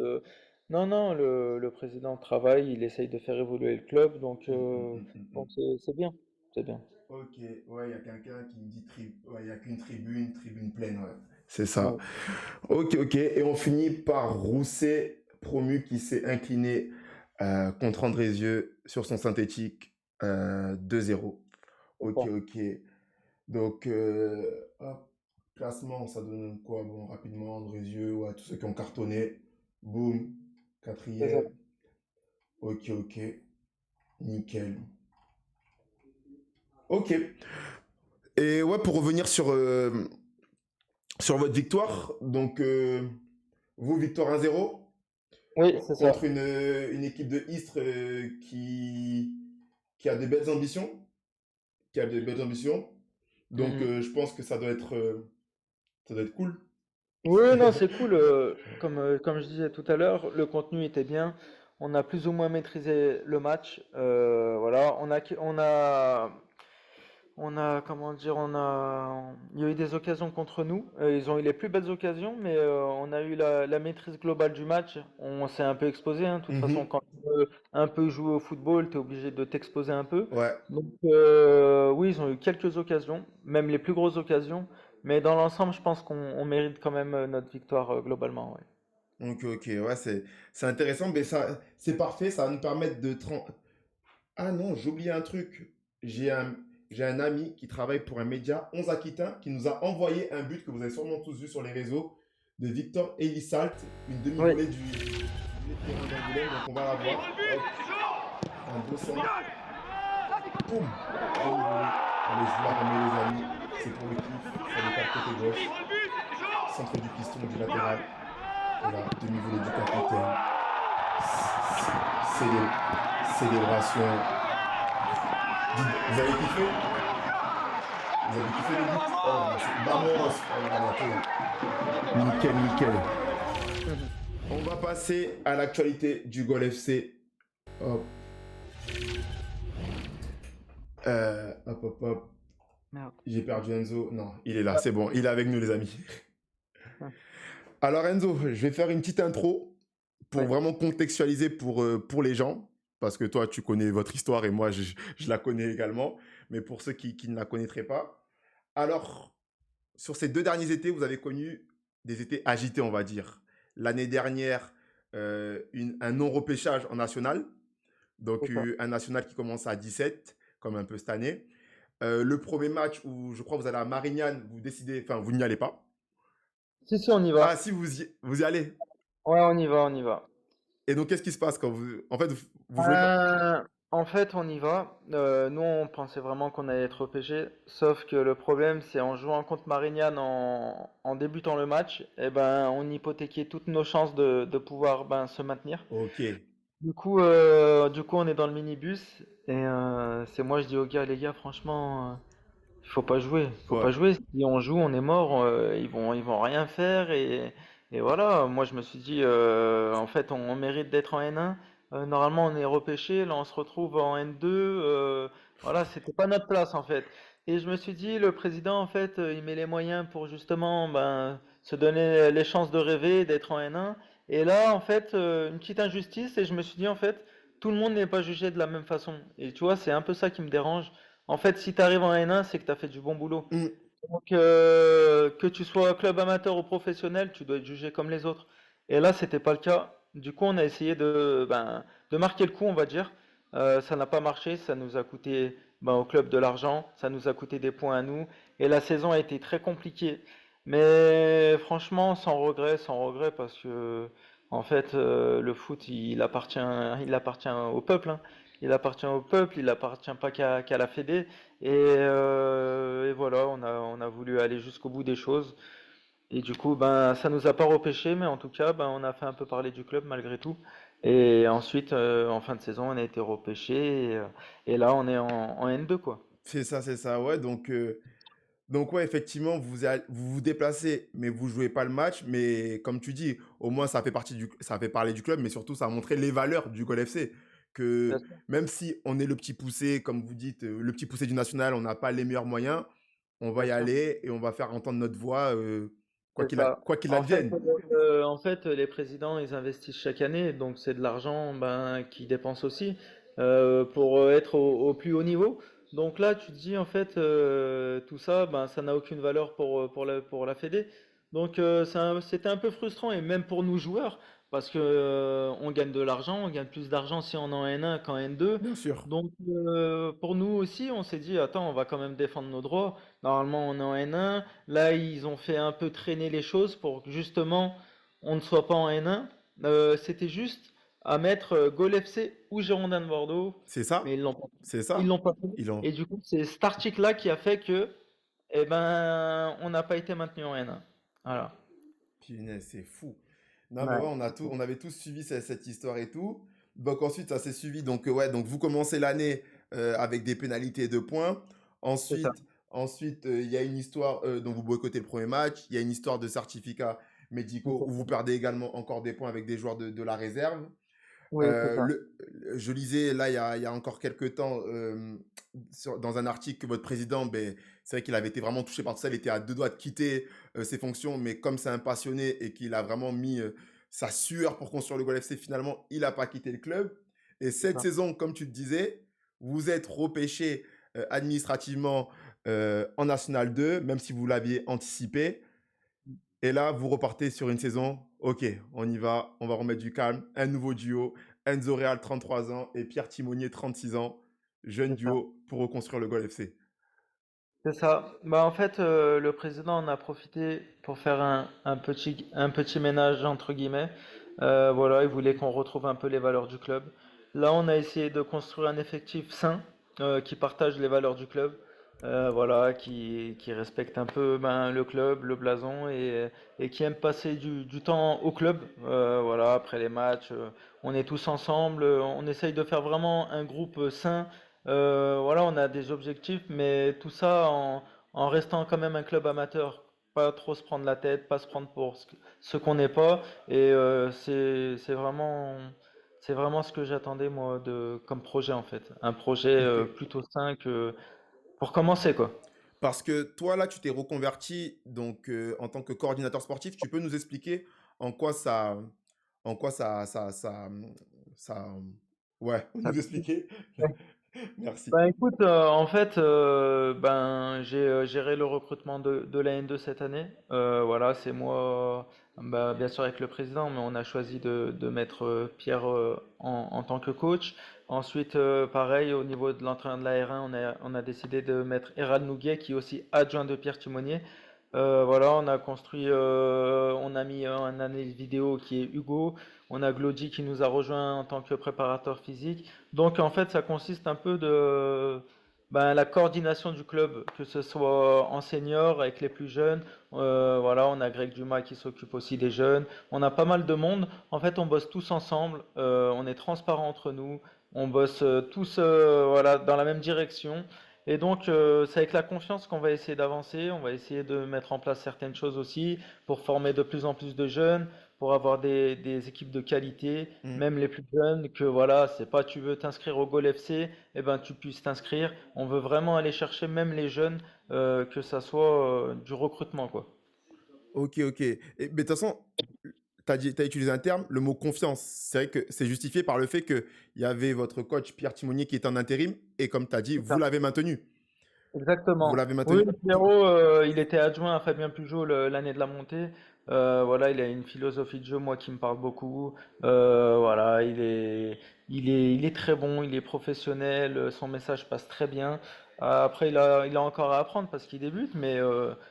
Non, non, le président travaille, il essaye de faire évoluer le club, donc Hum, hum, euh, hum, hum, hum. donc c'est bien, c'est bien. Ok, ouais, il y a quelqu'un qui me dit ouais, il n'y a qu'une tribune, tribune pleine, ouais. C'est ça. Ouais. Ok, ok. Et on finit par Rousset, promu, qui s'est incliné contre Andrézieux sur son synthétique 2-0. C'est Ok, ça. ok. Donc, hop, classement, ça donne quoi? Bon, rapidement, Andrézieux, ouais, tous ceux qui ont cartonné. Boum, C'est ça. quatrième. Ok, ok. Nickel. Ok. Et ouais, pour revenir sur votre victoire, donc vous, victoire 1-0 Oui, c'est ça. contre une équipe de Istres qui a de belles ambitions, qui a de belles ambitions. Donc Mhm. je pense que ça doit être cool. Oui, non, c'est cool. Comme je disais tout à l'heure, le contenu était bien. On a plus ou moins maîtrisé le match. Voilà, comment dire, il y a eu des occasions contre nous. Ils ont eu les plus belles occasions, mais on a eu la maîtrise globale du match. On s'est un peu exposé, hein. De toute façon, Mhm. quand tu veux un peu jouer au football, tu es obligé de t'exposer un peu. Ouais. Donc, oui, ils ont eu quelques occasions, même les plus grosses occasions. Mais dans l'ensemble, je pense qu'on mérite quand même notre victoire globalement. Ouais. Ok, ok, ouais, c'est intéressant, mais ça, c'est parfait, ça va nous permettre Ah non, j'ai oublié un truc. J'ai un, j'ai un ami qui travaille pour un média 11 Aquitain qui nous a envoyé un but que vous avez sûrement tous vu sur les réseaux de Victor Elisalt, une Oui, demi-volée du milieu de terrain d'Angoulême. Donc on va la voir. Hop, un beau centre. Poum, demi-volée. Allez, je vous la remets les amis. C'est pour le kiff sur le cap côté gauche. Centre du piston du latéral. Et là, demi-volée du capitaine. Célébration. Vous avez kiffé? Vous avez kiffé le but? Oh, vamos! Oh là là, nickel, nickel. On va passer à l'actualité du Gol FC. Hop, hop, hop, hop. merde. J'ai perdu Enzo. Non, il est là, c'est bon, il est avec nous, les amis. Ah, Alors, Enzo, je vais faire une petite intro pour ouais, vraiment contextualiser pour les gens. parce que toi, tu connais votre histoire et moi, je la connais également. Mais pour ceux qui ne la connaîtraient pas, alors, sur ces 2 derniers étés, vous avez connu des étés agités, on va dire. L'année dernière, un non-repêchage en national, donc C'est ça. un national qui commence à 17, comme un peu cette année. Le premier match où je crois que vous allez à Marignane, vous décidez, enfin, vous n'y allez pas. Si, si, on y Ah, va. si, vous y allez. Ouais, on y va, on y va. Et donc, qu'est-ce qui se passe quand vous. En fait, vous jouez pas. En fait, on y va. Nous, on pensait vraiment qu'on allait être repêché. Sauf que le problème, c'est en jouant contre Marignane en débutant le match, eh ben, on hypothéquait toutes nos chances de pouvoir ben, se maintenir. Ok. Du coup, on est dans le minibus et c'est moi, je dis aux gars, les gars, franchement, il faut pas jouer. Faut Ouais. pas jouer. Si on joue, on est mort. Ils vont rien faire et voilà. Moi, je me suis dit, en fait, on mérite d'être en N1. Normalement, on est repêché. Là, on se retrouve en N2. Voilà, c'était pas notre place en fait. Et je me suis dit, le président, en fait, il met les moyens pour justement, ben, se donner les chances de rêver, d'être en N1. Et là, en fait, une petite injustice. Et je me suis dit, en fait, tout le monde n'est pas jugé de la même façon. Et tu vois, c'est un peu ça qui me dérange. En fait, si tu arrives en N1, c'est que tu as fait du bon boulot. Hmm. Donc, que tu sois club amateur ou professionnel, tu dois être jugé comme les autres. Et là, c'était pas le cas. Du coup, on a essayé de marquer le coup, on va dire. Ça n'a pas marché, ça nous a coûté au club de l'argent, ça nous a coûté des points à nous. Et la saison a été très compliquée. Mais franchement, sans regret, parce que en fait, le foot, il appartient au peuple, hein. Il appartient au peuple, il appartient pas qu'à la Fédé. Et voilà, on a voulu aller jusqu'au bout des choses. Et du coup, ben, ça nous a pas repêché, mais en tout cas, ben, on a fait un peu parler du club malgré tout. Et ensuite, en fin de saison, on a été repêché. Et là, on est en N2, quoi. C'est ça, ouais. Donc ouais, effectivement, vous vous déplacez, mais vous jouez pas le match. Mais comme tu dis, au moins ça fait parler du club, mais surtout ça a montré les valeurs du Gol FC. Que même si on est le petit poussé, comme vous dites, le petit poussé du national, on n'a pas les meilleurs moyens, on va Bien y sûr. aller et on va faire entendre notre voix, C'est ça. quoi qu'il En fait, advienne. les présidents, ils investissent chaque année, donc c'est de l'argent ben, qu'ils dépensent aussi pour être au plus haut niveau. Donc là, tu te dis, en fait, tout ça, ben, ça n'a aucune valeur pour la Fédé. Donc c'était un peu frustrant, et même pour nous joueurs, parce que on gagne de l'argent, on gagne plus d'argent si on est en N1 qu'en N2. Bien sûr. Donc pour nous aussi, on s'est dit, attends, on va quand même défendre nos droits. Normalement, on est en N1. Là, ils ont fait un peu traîner les choses pour que justement on ne soit pas en N1. C'était juste à mettre Gol FC ou Girondins de Bordeaux, C'est mais ça. ils l'ont pas fait. C'est Ils ça. l'ont pas fait. Ils ont. Et du coup, c'est cet article-là qui a fait que, eh ben, on n'a pas été maintenu en N1. Voilà. Punaise, c'est fou. Non, mais ouais, Ouais. on avait tous suivi cette histoire et tout. Donc ensuite, ça s'est suivi. Donc ouais, donc vous commencez l'année avec des pénalités de points. C'est ça. Ensuite, il y a une histoire dont vous boycottez le premier match. Il y a une histoire de certificats C'est médicaux ça. où vous perdez également encore des points avec des joueurs de la réserve. Oui, c'est ça. Je lisais là il y a encore quelques temps dans un article que votre président, ben, c'est vrai qu'il avait été vraiment touché par tout ça, il était à deux doigts de quitter ses fonctions, mais comme c'est un passionné et qu'il a vraiment mis sa sueur pour construire le Gol FC, finalement, il n'a pas quitté le club. Et C'est cette ça. saison, comme tu le disais, vous êtes repêché administrativement en National 2, même si vous l'aviez anticipé. Et là, vous repartez sur une saison. Ok, on y va, on va remettre du calme. Un nouveau duo. Enzo Real, 33 ans, et Pierre Timonier, 36 ans. Jeune C'est ça. duo pour reconstruire le Gol FC. C'est ça. Bah, en fait, le président en a profité pour faire un petit ménage, entre guillemets. Voilà, il voulait qu'on retrouve un peu les valeurs du club. Là, on a essayé de construire un effectif sain, qui partage les valeurs du club. Voilà, qui respecte un peu ben, le club, le blason, et qui aime passer du temps au club. Voilà, après les matchs, on est tous ensemble, on essaye de faire vraiment un groupe sain. Voilà, on a des objectifs, mais tout ça en restant quand même un club amateur. Pas trop se prendre la tête, pas se prendre pour ce qu'on n'est pas. Et c'est vraiment ce que j'attendais moi comme projet en fait. Un projet Ok. plutôt sain que pour commencer quoi. Parce que toi, là, tu t'es reconverti donc, en tant que coordinateur sportif. Tu peux nous expliquer en quoi ça, en quoi ça, Ouais, vous Ça nous expliquez? Merci. Ben écoute, en fait, ben j'ai géré le recrutement de la N2 cette année. Voilà, c'est moi, bah, bien sûr avec le président, mais on a choisi de mettre Pierre en tant que coach. Ensuite, pareil, au niveau de l'entraîneur de la R1, on a décidé de mettre Hérald Nouguet, qui est aussi adjoint de Pierre Timonier. Voilà, on a construit, on a mis un analyse vidéo qui est Hugo. On a Glody qui nous a rejoint en tant que préparateur physique. Donc en fait, ça consiste un peu de ben, la coordination du club, que ce soit en senior avec les plus jeunes. Voilà, on a Greg Dumas qui s'occupe aussi des jeunes. On a pas mal de monde. En fait, on bosse tous ensemble. On est transparent entre nous. On bosse tous voilà, dans la même direction. Et donc, c'est avec la confiance qu'on va essayer d'avancer. On va essayer de mettre en place certaines choses aussi pour former de plus en plus de jeunes, pour avoir des équipes de qualité, Hmm. même les plus jeunes, que voilà, c'est pas tu veux t'inscrire au Goal FC, eh ben tu puisses t'inscrire. On veut vraiment aller chercher même les jeunes, que ça soit du recrutement, quoi. Ok, ok. Mais de toute façon, t'as utilisé un terme, le mot confiance. C'est vrai que c'est justifié par le fait qu'il y avait votre coach Pierre Timonier qui est en intérim et comme tu as dit, C'est vous ça. l'avez maintenu. Vous Exactement. l'avez Oui, maintenu tout. Pierrot, il était adjoint à Fabien Pujol l'année de la montée. Voilà, il a une philosophie de jeu, moi, qui me parle beaucoup. Voilà, il est très bon, il est professionnel, son message passe très bien. Après, il a encore à apprendre parce qu'il débute, mais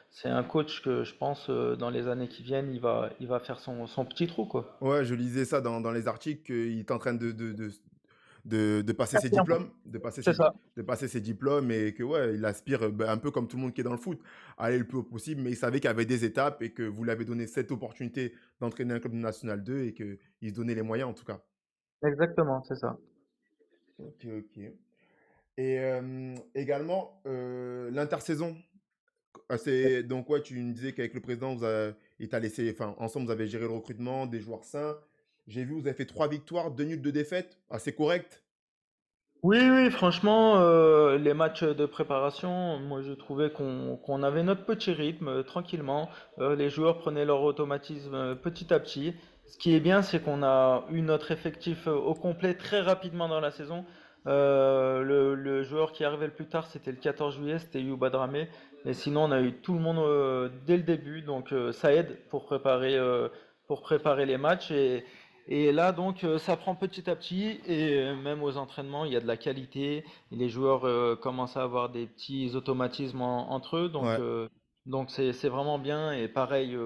c'est un coach que je pense, dans les années qui viennent, il va faire son petit trou, quoi. Ouais, je lisais ça dans les articles qu'il est en train de passer ses Affirme. diplômes, C'est ça. de passer ses diplômes et que ouais, il aspire ben, un peu comme tout le monde qui est dans le foot, à aller le plus haut possible, mais il savait qu'il y avait des étapes et que vous lui avez donné cette opportunité d'entraîner un club de National 2 et qu'il se donnait les moyens en tout cas. Exactement, c'est ça. Ok, ok. Et également, l'intersaison. Donc, ouais, tu me disais qu'avec le président, il t'a laissé, enfin, ensemble, vous avez géré le recrutement, des joueurs sains. J'ai vu, vous avez fait 3 victoires, 2 nuls, 2 défaites. Assez correct. Oui, oui, franchement, les matchs de préparation, moi je trouvais qu'on avait notre petit rythme tranquillement. Les joueurs prenaient leur automatisme petit à petit. Ce qui est bien, c'est qu'on a eu notre effectif au complet très rapidement dans la saison. Le joueur qui arrivait le plus tard, c'était le 14 juillet, c'était Youba Dramé. Mais sinon, on a eu tout le monde dès le début, donc ça aide pour préparer les matchs. Et là, donc, ça prend petit à petit, et même aux entraînements, il y a de la qualité, et les joueurs commencent à avoir des petits automatismes entre eux, donc Ouais. c'est vraiment bien. Et pareil,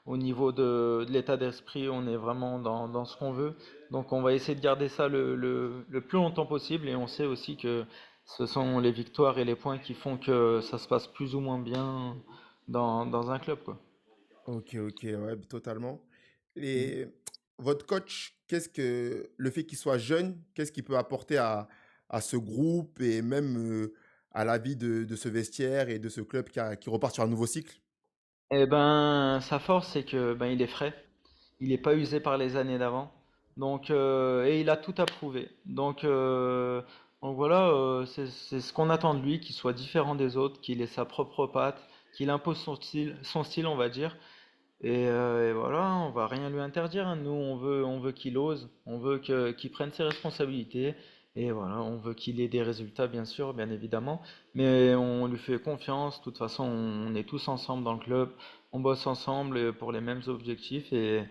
au niveau de l'état d'esprit, on est vraiment dans ce qu'on veut. Donc, on va essayer de garder ça le plus longtemps possible, et on sait aussi que ce sont les victoires et les points qui font que ça se passe plus ou moins bien dans un club, quoi. Ok, ok, ouais, totalement. Et votre coach, qu'est-ce que le fait qu'il soit jeune, qu'est-ce qu'il peut apporter à ce groupe et même à la vie de ce vestiaire et de ce club qui repart sur un nouveau cycle? Eh ben, sa force, c'est que ben, il est frais. Il n'est pas usé par les années d'avant. Donc, et il a tout approuvé. Donc voilà, c'est ce qu'on attend de lui, qu'il soit différent des autres, qu'il ait sa propre patte, qu'il impose son style, on va dire. Et voilà, on va rien lui interdire, hein. Nous, on veut qu'il ose, on veut qu'il prenne ses responsabilités. Et voilà, on veut qu'il ait des résultats, bien sûr, bien évidemment. Mais on lui fait confiance. De toute façon, on est tous ensemble dans le club. On bosse ensemble pour les mêmes objectifs. Et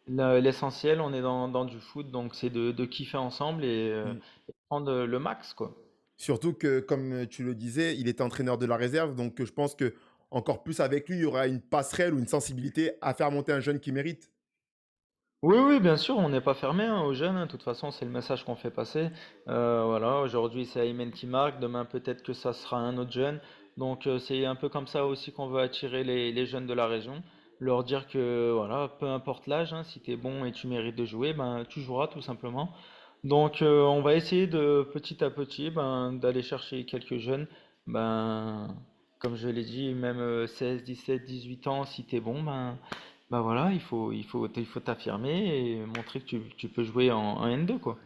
l'essentiel, on est dans du foot, donc c'est de kiffer ensemble et prendre le max, quoi. Surtout que, comme tu le disais, il est entraîneur de la réserve, donc je pense que encore plus avec lui, il y aura une passerelle ou une sensibilité à faire monter un jeune qui mérite. Oui, oui, bien sûr, on n'est pas fermé hein, aux jeunes, hein. De toute façon, c'est le message qu'on fait passer. Voilà, aujourd'hui c'est Aymen qui marque, demain peut-être que ça sera un autre jeune. Donc c'est un peu comme ça aussi qu'on veut attirer les jeunes de la région, leur dire que voilà, peu importe l'âge, hein, si tu es bon et tu mérites de jouer, ben tu joueras tout simplement. Donc on va essayer de petit à petit ben, d'aller chercher quelques jeunes. Ben, comme je l'ai dit, même 16, 17, 18 ans, si tu es bon, ben voilà, il faut t'affirmer et montrer que tu peux jouer en N2, quoi.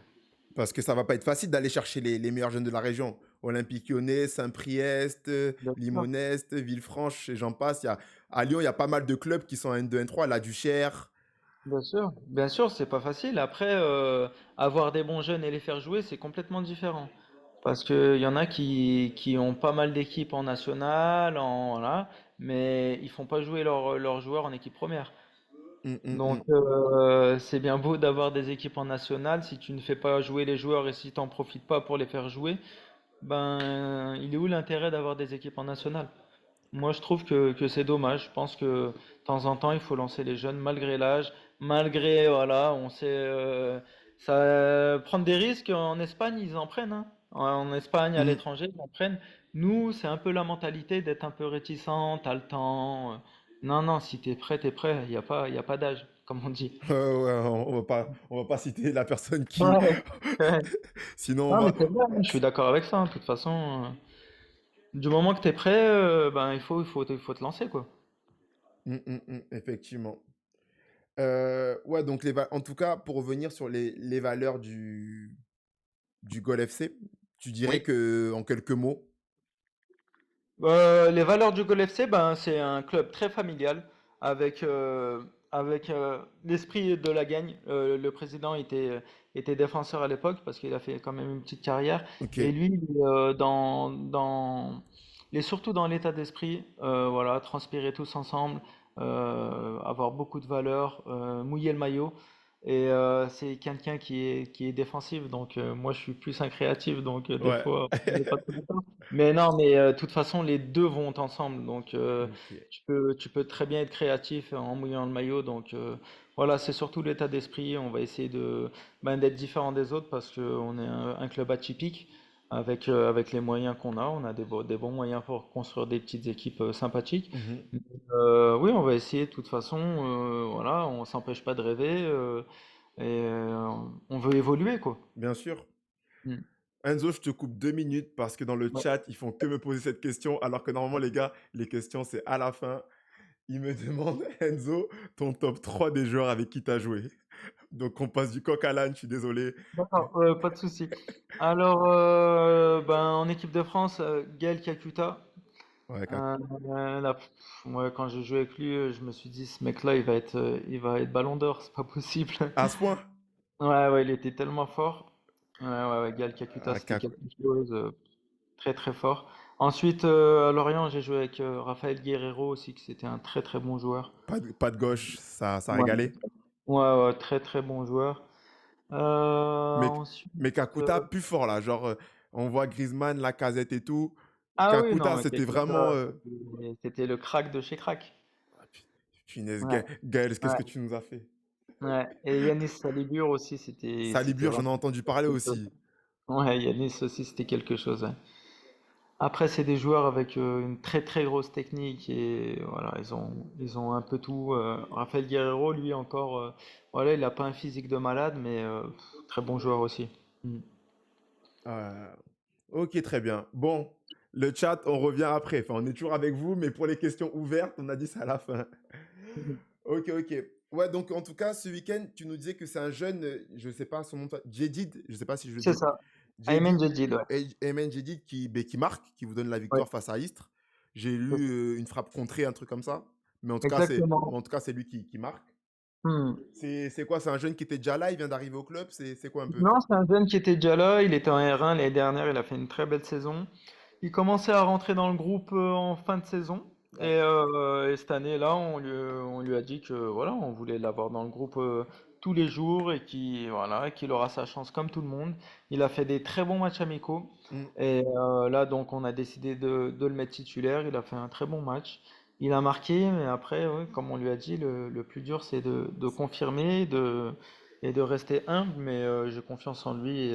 Parce que ça va pas être facile d'aller chercher les meilleurs jeunes de la région. Olympique Lyonnais, Saint-Priest, Bien sûr. Limonest, Villefranche, et j'en passe. À Lyon, il y a pas mal de clubs qui sont N2, N3, La Duchère. bien sûr, c'est pas facile. Après, avoir des bons jeunes et les faire jouer, c'est complètement différent. Parce qu'il y en a qui ont pas mal d'équipes en national, voilà, mais ils font pas jouer leurs joueurs en équipe première. Hum, hum, Donc, hum. c'est bien beau d'avoir des équipes en national. Si tu ne fais pas jouer les joueurs et si tu n'en profites pas pour les faire jouer, ben, il est où l'intérêt d'avoir des équipes en national? Moi, je trouve que c'est dommage. Je pense que de temps en temps, il faut lancer les jeunes malgré l'âge, malgré, voilà, on sait, prendre des risques en Espagne, ils en prennent, hein. En Espagne, à Hum. l'étranger, ils en prennent. Nous, c'est un peu la mentalité d'être un peu réticent, t'as le temps. Non, non, si t'es prêt, t'es prêt. Il y a pas d'âge, comme on dit. Ouais, on va pas citer la personne qui. Ouais, ouais. Sinon, on Non, mais va. c'est vrai, hein, je suis d'accord avec ça, hein. De toute façon, du moment que t'es prêt, ben, il faut te lancer, quoi. Effectivement. Ouais, donc en tout cas, pour revenir sur les valeurs du Gol FC, tu dirais Oui. que en quelques mots. Les valeurs du Gol FC, ben, c'est un club très familial avec, l'esprit de la gagne. Le président était défenseur à l'époque parce qu'il a fait quand même une petite carrière. Ok. Et lui, il est surtout dans l'état d'esprit, voilà, transpirer tous ensemble, avoir beaucoup de valeurs, mouiller le maillot. Et c'est quelqu'un qui est défensif, donc moi je suis plus un créatif, donc des Ouais. fois on n'est pas trop d'accord. Mais non, mais de toute façon, les deux vont ensemble. Donc, Ok. tu peux très bien être créatif en mouillant le maillot. Donc, voilà, c'est surtout l'état d'esprit. On va essayer d'être différent des autres parce qu'on est un club atypique avec les moyens qu'on a. On a des bons moyens pour construire des petites équipes sympathiques. Mhm. Mais, oui, on va essayer de toute façon. Voilà, on s'empêche pas de rêver et on veut évoluer, quoi. Bien sûr. Mm. Enzo, je te coupe 2 minutes parce que dans le Ouais. chat, ils font que me poser cette question, alors que normalement, les gars, les questions, c'est à la fin. Ils me demandent, Enzo, ton top 3 des joueurs avec qui tu as joué. Donc, on passe du coq à l'âne, je suis désolé. D'accord, pas de souci. Alors, ben, en équipe de France, Gaël Kakuta. Ouais, Moi, quand j'ai joué avec lui, je me suis dit, ce mec-là, il va être Ballon d'Or, c'est pas possible. à ce point. Ouais, ouais, il était tellement fort. Ouais, Gaël Kakuta, Ah, c'était quelque chose, très très fort. Ensuite, à Lorient, j'ai joué avec Raphaël Guerreiro aussi, qui c'était un très très bon joueur. pas de gauche, ça a Ouais, régalé. ouais, très très bon joueur. Mais, Ensuite, mais euh, Kakuta, plus fort là. Genre, on voit Griezmann, Lacazette et tout. ah oui, non, Kakuta, mais c'était vraiment. Kakuta, c'était le crack de chez crack. Ah, punaise, Ouais, Gaël, qu'est-ce ouais, que tu nous as fait? ouais. Et Yanis Salibur aussi, c'était Salibur, j'en ai vraiment entendu parler quelque chose. aussi. Ouais, Yanis aussi, c'était quelque chose, ouais. Après, c'est des joueurs avec une très très grosse technique et voilà, ils ont un peu tout. Rafael Guerreiro, lui encore, voilà, il a pas un physique de malade, mais très bon joueur aussi. Mm. Euh, ok, très bien. Bon, le chat, on revient après. Enfin, on est toujours avec vous, mais pour les questions ouvertes, on a dit ça à la fin. Ok, ok. Ouais, donc en tout cas, ce week-end, tu nous disais que c'est un jeune, je sais pas son nom, Jedid, je sais pas si je le C'est dis, ça. Ayman Jedid, Jadid, ouais. Ayman Jedid qui marque, qui vous donne la Ouais, victoire face à Istres. J'ai c'est lu ça. une frappe contrée, un truc comme ça. Mais Exactement. en tout cas, c'est lui qui marque. Hmm. C'est quoi? C'est un jeune qui était déjà là, il vient d'arriver au club, c'est quoi un peu? Non, c'est un jeune qui était déjà là, il était en R1 l'année dernière, il a fait une très belle saison. Il commençait à rentrer dans le groupe en fin de saison. Ouais. Et cette année-là, on lui a dit que voilà, on voulait l'avoir dans le groupe tous les jours et qu'il aura sa chance comme tout le monde. Il a fait des très bons matchs amicaux. Mm. Et là, donc, on a décidé de le mettre titulaire. Il a fait un très bon match. Il a marqué, mais après, ouais, comme on lui a dit, le plus dur, c'est de confirmer et de rester humble. Mais j'ai confiance en lui.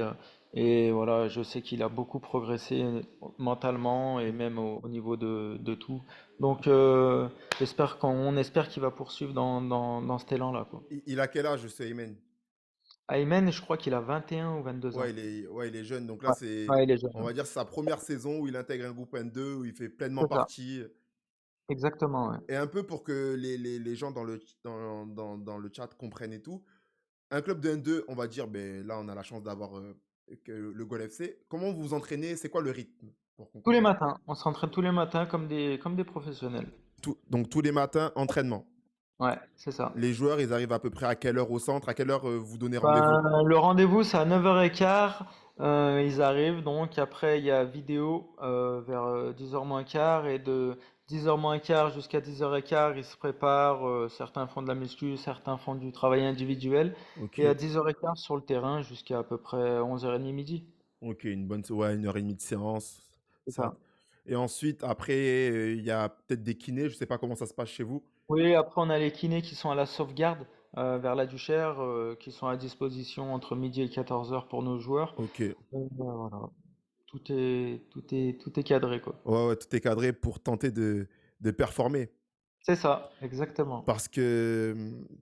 Et voilà, je sais qu'il a beaucoup progressé mentalement et même au niveau de tout. Donc, on espère qu'il va poursuivre dans cet élan-là, quoi. Il a quel âge, ce Ayman? Aymen, je crois qu'il a 21 ou 22 ans. Ouais, il est jeune. Donc là, Ouais, c'est, ouais, il est jeune. on va dire, sa première saison où il intègre un groupe N2, où il fait pleinement C'est ça, partie. exactement, ouais. Et un peu pour que les gens dans le chat comprennent et tout, un club de N2, on va dire, ben, là, on a la chance d'avoir le Gol FC. Comment vous vous entraînez? C'est quoi le rythme? Pour qu'on Tous les comprenne. matins, on s'entraîne tous les matins comme des professionnels. Donc, tous les matins, entraînement. Ouais, c'est ça. Les joueurs, ils arrivent à peu près à quelle heure au centre? À quelle heure vous donnez rendez-vous? Ben, le rendez-vous, c'est à 9h15. Ils arrivent, donc après, il y a vidéo vers 10h moins quart. Et de 10h moins quart jusqu'à 10h15, ils se préparent. Certains font de la muscu, certains font du travail individuel. Ok, Et à 10h15 sur le terrain jusqu'à peu près 11h30 midi. ok, une bonne, ouais, 1 heure et demie de séance. C'est Ça. ça. Et ensuite, après, il y a peut-être des kinés. Je sais pas comment ça se passe chez vous. Oui, après, on a les kinés qui sont à la sauvegarde vers la Duchère, qui sont à disposition entre midi et 14h pour nos joueurs. Ok. Voilà. Tout est cadré, quoi. Ouais, ouais, tout est cadré pour tenter de performer. C'est ça, exactement. Parce que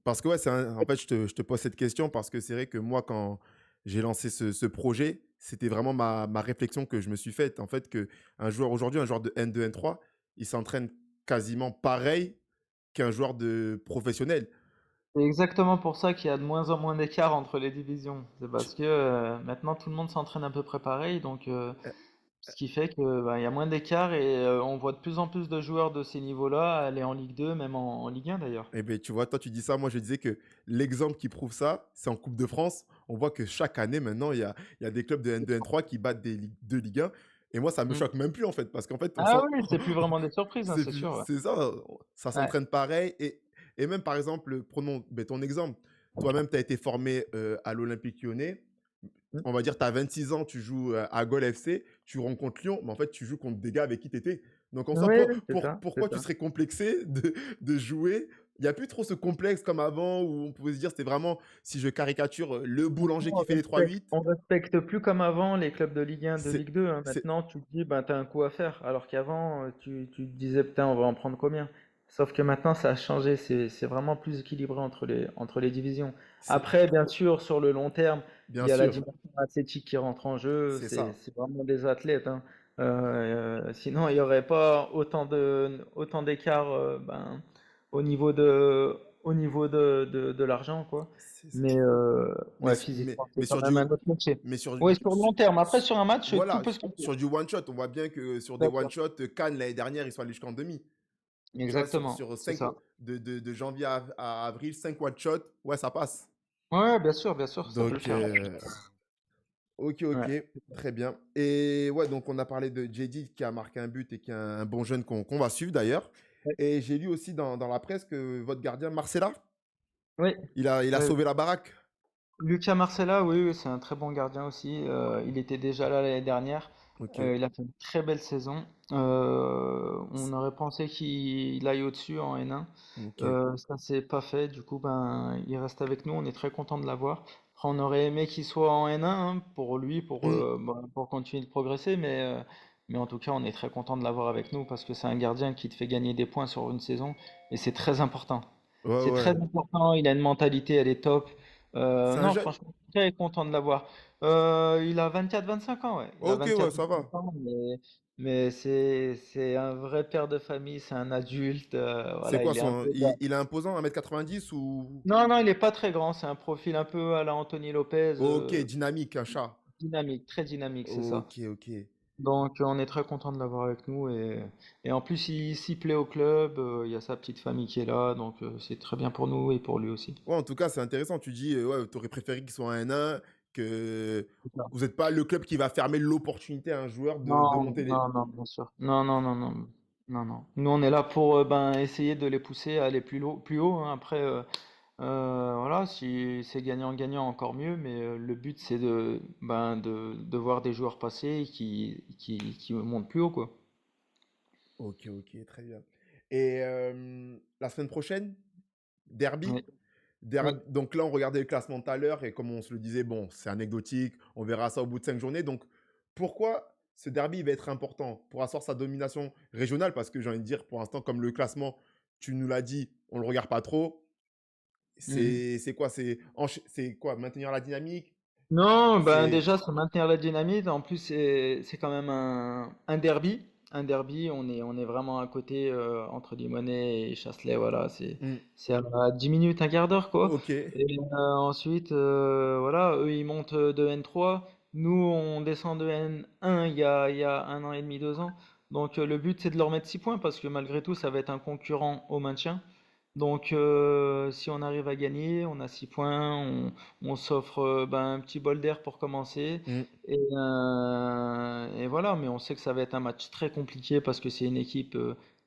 ouais, en fait, je te pose cette question parce que c'est vrai que moi, quand j'ai lancé ce projet, c'était vraiment ma réflexion que je me suis faite. En fait, qu'un joueur aujourd'hui, un joueur de N2, N3, il s'entraîne quasiment pareil qu'un joueur de professionnel. C'est exactement pour ça qu'il y a de moins en moins d'écart entre les divisions. C'est Tu- parce que maintenant tout le monde s'entraîne à peu près pareil, donc euh, ce qui fait que bah, il y a moins d'écart et on voit de plus en plus de joueurs de ces niveaux-là aller en Ligue 2, même en Ligue 1 d'ailleurs. Eh bien, tu vois, toi, tu dis ça. Moi, je disais que l'exemple qui prouve ça, c'est en Coupe de France. On voit que chaque année, maintenant, il y a des clubs de N2, N3 qui battent des Ligue 2, Ligue 1. Et moi, ça me Mm. choque même plus, en fait, parce qu'en fait, on sent, Ah oui, c'est plus vraiment des surprises, hein, c'est sûr. Ouais. c'est ça, ça Ouais. s'entraîne pareil. Et même, par exemple, prenons ton exemple. Toi-même, tu as été formé à l'Olympique lyonnais. Mm. On va dire, tu as 26 ans, tu joues à Gol FC, tu rencontres Lyon, mais en fait, tu joues contre des gars avec qui tu étais. Donc, en soi, Oui, oui, c'est ça, c'est pourquoi tu ça. serais complexé de jouer? Il n'y a plus trop ce complexe comme avant où on pouvait se dire, c'était vraiment, si je caricature, le boulanger qui fait les 3-8. On respecte plus comme avant les clubs de Ligue 1, de C'est, Ligue 2, hein. c'est, Maintenant, tu te dis, ben, t'as un coup à faire. Alors qu'avant, tu te disais, putain, on va en prendre combien? Sauf que maintenant, ça a changé. C'est vraiment plus équilibré entre les divisions. c'est- Après, bien sûr, sur le long terme, il bien y a la sûr, dimension athlétique qui rentre en jeu. c'est ça. C'est vraiment des athlètes, hein. Sinon, il n'y aurait pas autant d'écart ben, au niveau de l'argent, quoi. C'est- Mais Mais, ouais, physiquement, c'est mais quand sur du, même un autre métier. mais sur, Oui, sur le long terme. Après, sur- sur un match, tout voilà, peut se passer. sur du one shot, on voit bien que sur des Bien one sûr. shot, Cannes l'année dernière, ils sont allés jusqu'en demi. Tu vois, Exactement, sur c'est 5 ça. de janvier à avril, 5 one shot, ouais, ça passe. Ouais, bien sûr, ça peut le Donc, faire. ok, Ouais. ok, très bien. Et ouais, donc on a parlé de JD qui a marqué un but et qui est un bon jeune qu'on va suivre d'ailleurs. Ouais. Et j'ai lu aussi dans la presse que votre gardien, Marcella, Oui, il a oui. sauvé la baraque. Lucas Marcella, oui, oui, c'est un très bon gardien aussi. Il était déjà là l'année dernière. Ok. Il a fait une très belle saison. On aurait pensé qu'il aille au-dessus en N1. Ok. Ça s'est pas fait. Du coup, ben, il reste avec nous. On est très content de l'avoir. Après, on aurait aimé qu'il soit en N1 hein, pour lui, Hmm. ben, pour continuer de progresser. Mais en tout cas, on est très content de l'avoir avec nous parce que c'est un gardien qui te fait gagner des points sur une saison. Et c'est très important. Ouais, C'est très ouais. important. Il a une mentalité, elle est top. C'est un Non, jeune. franchement, très content de l'avoir. Il a 24-25 ans, ouais. Il a Ok, ouais, ça 24-25 va. ans, mais c'est un vrai père de famille, c'est un adulte. C'est Voilà, quoi il est un son. peu. Il est imposant, 1,90 m ou. Non, non, il est pas très grand. C'est un profil un peu à la Anthony Lopez, Ok, dynamique, un chat. dynamique, très dynamique, c'est ça. Ok, ok. Donc, on est très content de l'avoir avec nous et en plus, il s'y plaît au club. Il y a sa petite famille qui est là, donc c'est très bien pour nous et pour lui aussi. Ouais, en tout cas, c'est intéressant. Tu dis, ouais, tu aurais préféré qu'il soit un 1, que C'est ça. vous n'êtes pas le club qui va fermer l'opportunité à un joueur de Non, monter les. non, non, bien sûr. Non, non, non, non, non, non. Nous, on est là pour ben, essayer de les pousser à aller plus haut, hein. Après, voilà, si c'est gagnant-gagnant, encore mieux. Mais le but, c'est de voir des joueurs passer qui montent plus haut, quoi. Ok, ok, très bien. Et la semaine prochaine, derby. Oui, oui. Donc là, on regardait le classement tout à l'heure et comme on se le disait, bon, c'est anecdotique, on verra ça au bout de 5 journées. Donc pourquoi ce derby il va être important pour asseoir sa domination régionale? Parce que j'ai envie de dire, pour l'instant, comme le classement, tu nous l'as dit, on ne le regarde pas trop. Mhm. C'est quoi? C'est quoi? Maintenir la dynamique? Non, ben C'est. déjà, c'est maintenir la dynamite. En plus, c'est quand même un derby. Un derby, on est vraiment à côté entre Limonest et Chasselet. Voilà, Hmm. c'est à 10 minutes, un quart d'heure, quoi. Ok. Et ensuite, voilà, eux, ils montent de N3. Nous, on descend de N1 il y a 1 an et demi, 2 ans. Donc, le but, c'est de leur mettre 6 points parce que malgré tout, ça va être un concurrent au maintien. Donc, si on arrive à gagner, on a 6 points, on s'offre ben, un petit bol d'air pour commencer. Hmm. Et voilà, mais on sait que ça va être un match très compliqué parce que c'est une équipe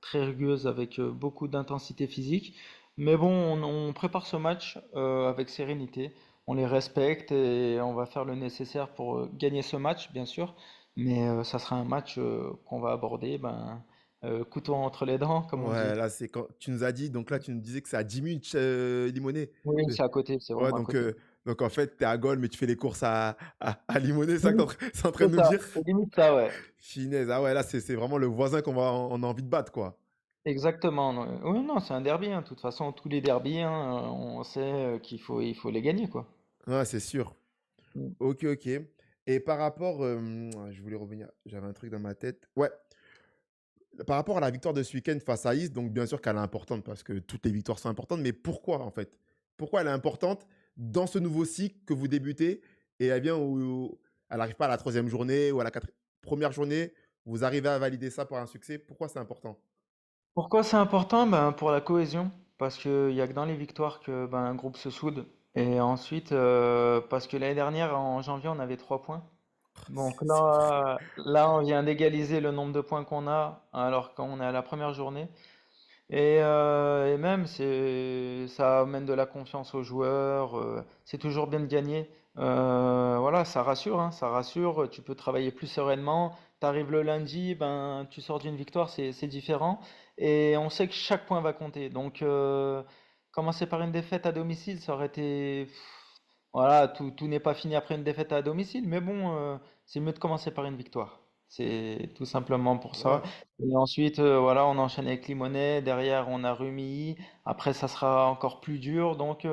très rugueuse avec beaucoup d'intensité physique. Mais bon, on prépare ce match avec sérénité. On les respecte et on va faire le nécessaire pour gagner ce match, bien sûr. Mais ça sera un match qu'on va aborder ben, couteau entre les dents, comme on dit. Ouais, là, c'est quand tu nous as dit, donc là, tu nous disais que c'est à 10 minutes, Limonet. Oui, Euh, c'est à côté, c'est Ouais, vraiment à côté. donc en fait, t'es à Gaulle, mais tu fais les courses à Limonet, c'est ça que Oui, c'est en train c'est de nous ça, dire? c'est limite ça, ouais. Finesse, ah ouais, là, c'est vraiment le voisin on a envie de battre, quoi. Exactement. Non. Oui, non, c'est un derby, hein. De toute façon, tous les derbies, hein, on sait il faut les gagner, quoi. Ouais, c'est sûr. Mm. Ok, ok. Et par rapport, je voulais revenir, j'avais un truc dans ma tête. Ouais, par rapport à la victoire de ce week-end face à Is, donc bien sûr qu'elle est importante parce que toutes les victoires sont importantes, mais pourquoi en fait? Pourquoi elle est importante dans ce nouveau cycle que vous débutez et elle vient où elle n'arrive pas à la troisième journée ou à la première journée, vous arrivez à valider ça par un succès? Pourquoi c'est important? Pourquoi c'est important? Ben, pour la cohésion. Parce qu'il y a que dans les victoires que ben, un groupe se soude. Et ensuite, parce que l'année dernière, en janvier, on avait 3 points. Donc C'est vrai. là, on vient d'égaliser le nombre de points qu'on a, alors qu'on est à la première journée. Et même, ça amène de la confiance aux joueurs. C'est toujours bien de gagner. Voilà, ça rassure, hein, ça rassure. Tu peux travailler plus sereinement. T'arrives le lundi, ben, tu sors d'une victoire, c'est différent. Et on sait que chaque point va compter. Donc, commencer par une défaite à domicile, ça aurait été, voilà, tout n'est pas fini après une défaite à domicile. Mais bon, c'est mieux de commencer par une victoire. C'est tout simplement pour ça. Ouais, Et ensuite, voilà, on enchaîne avec Limonest. Derrière, on a Rumilly. Après, ça sera encore plus dur. Donc,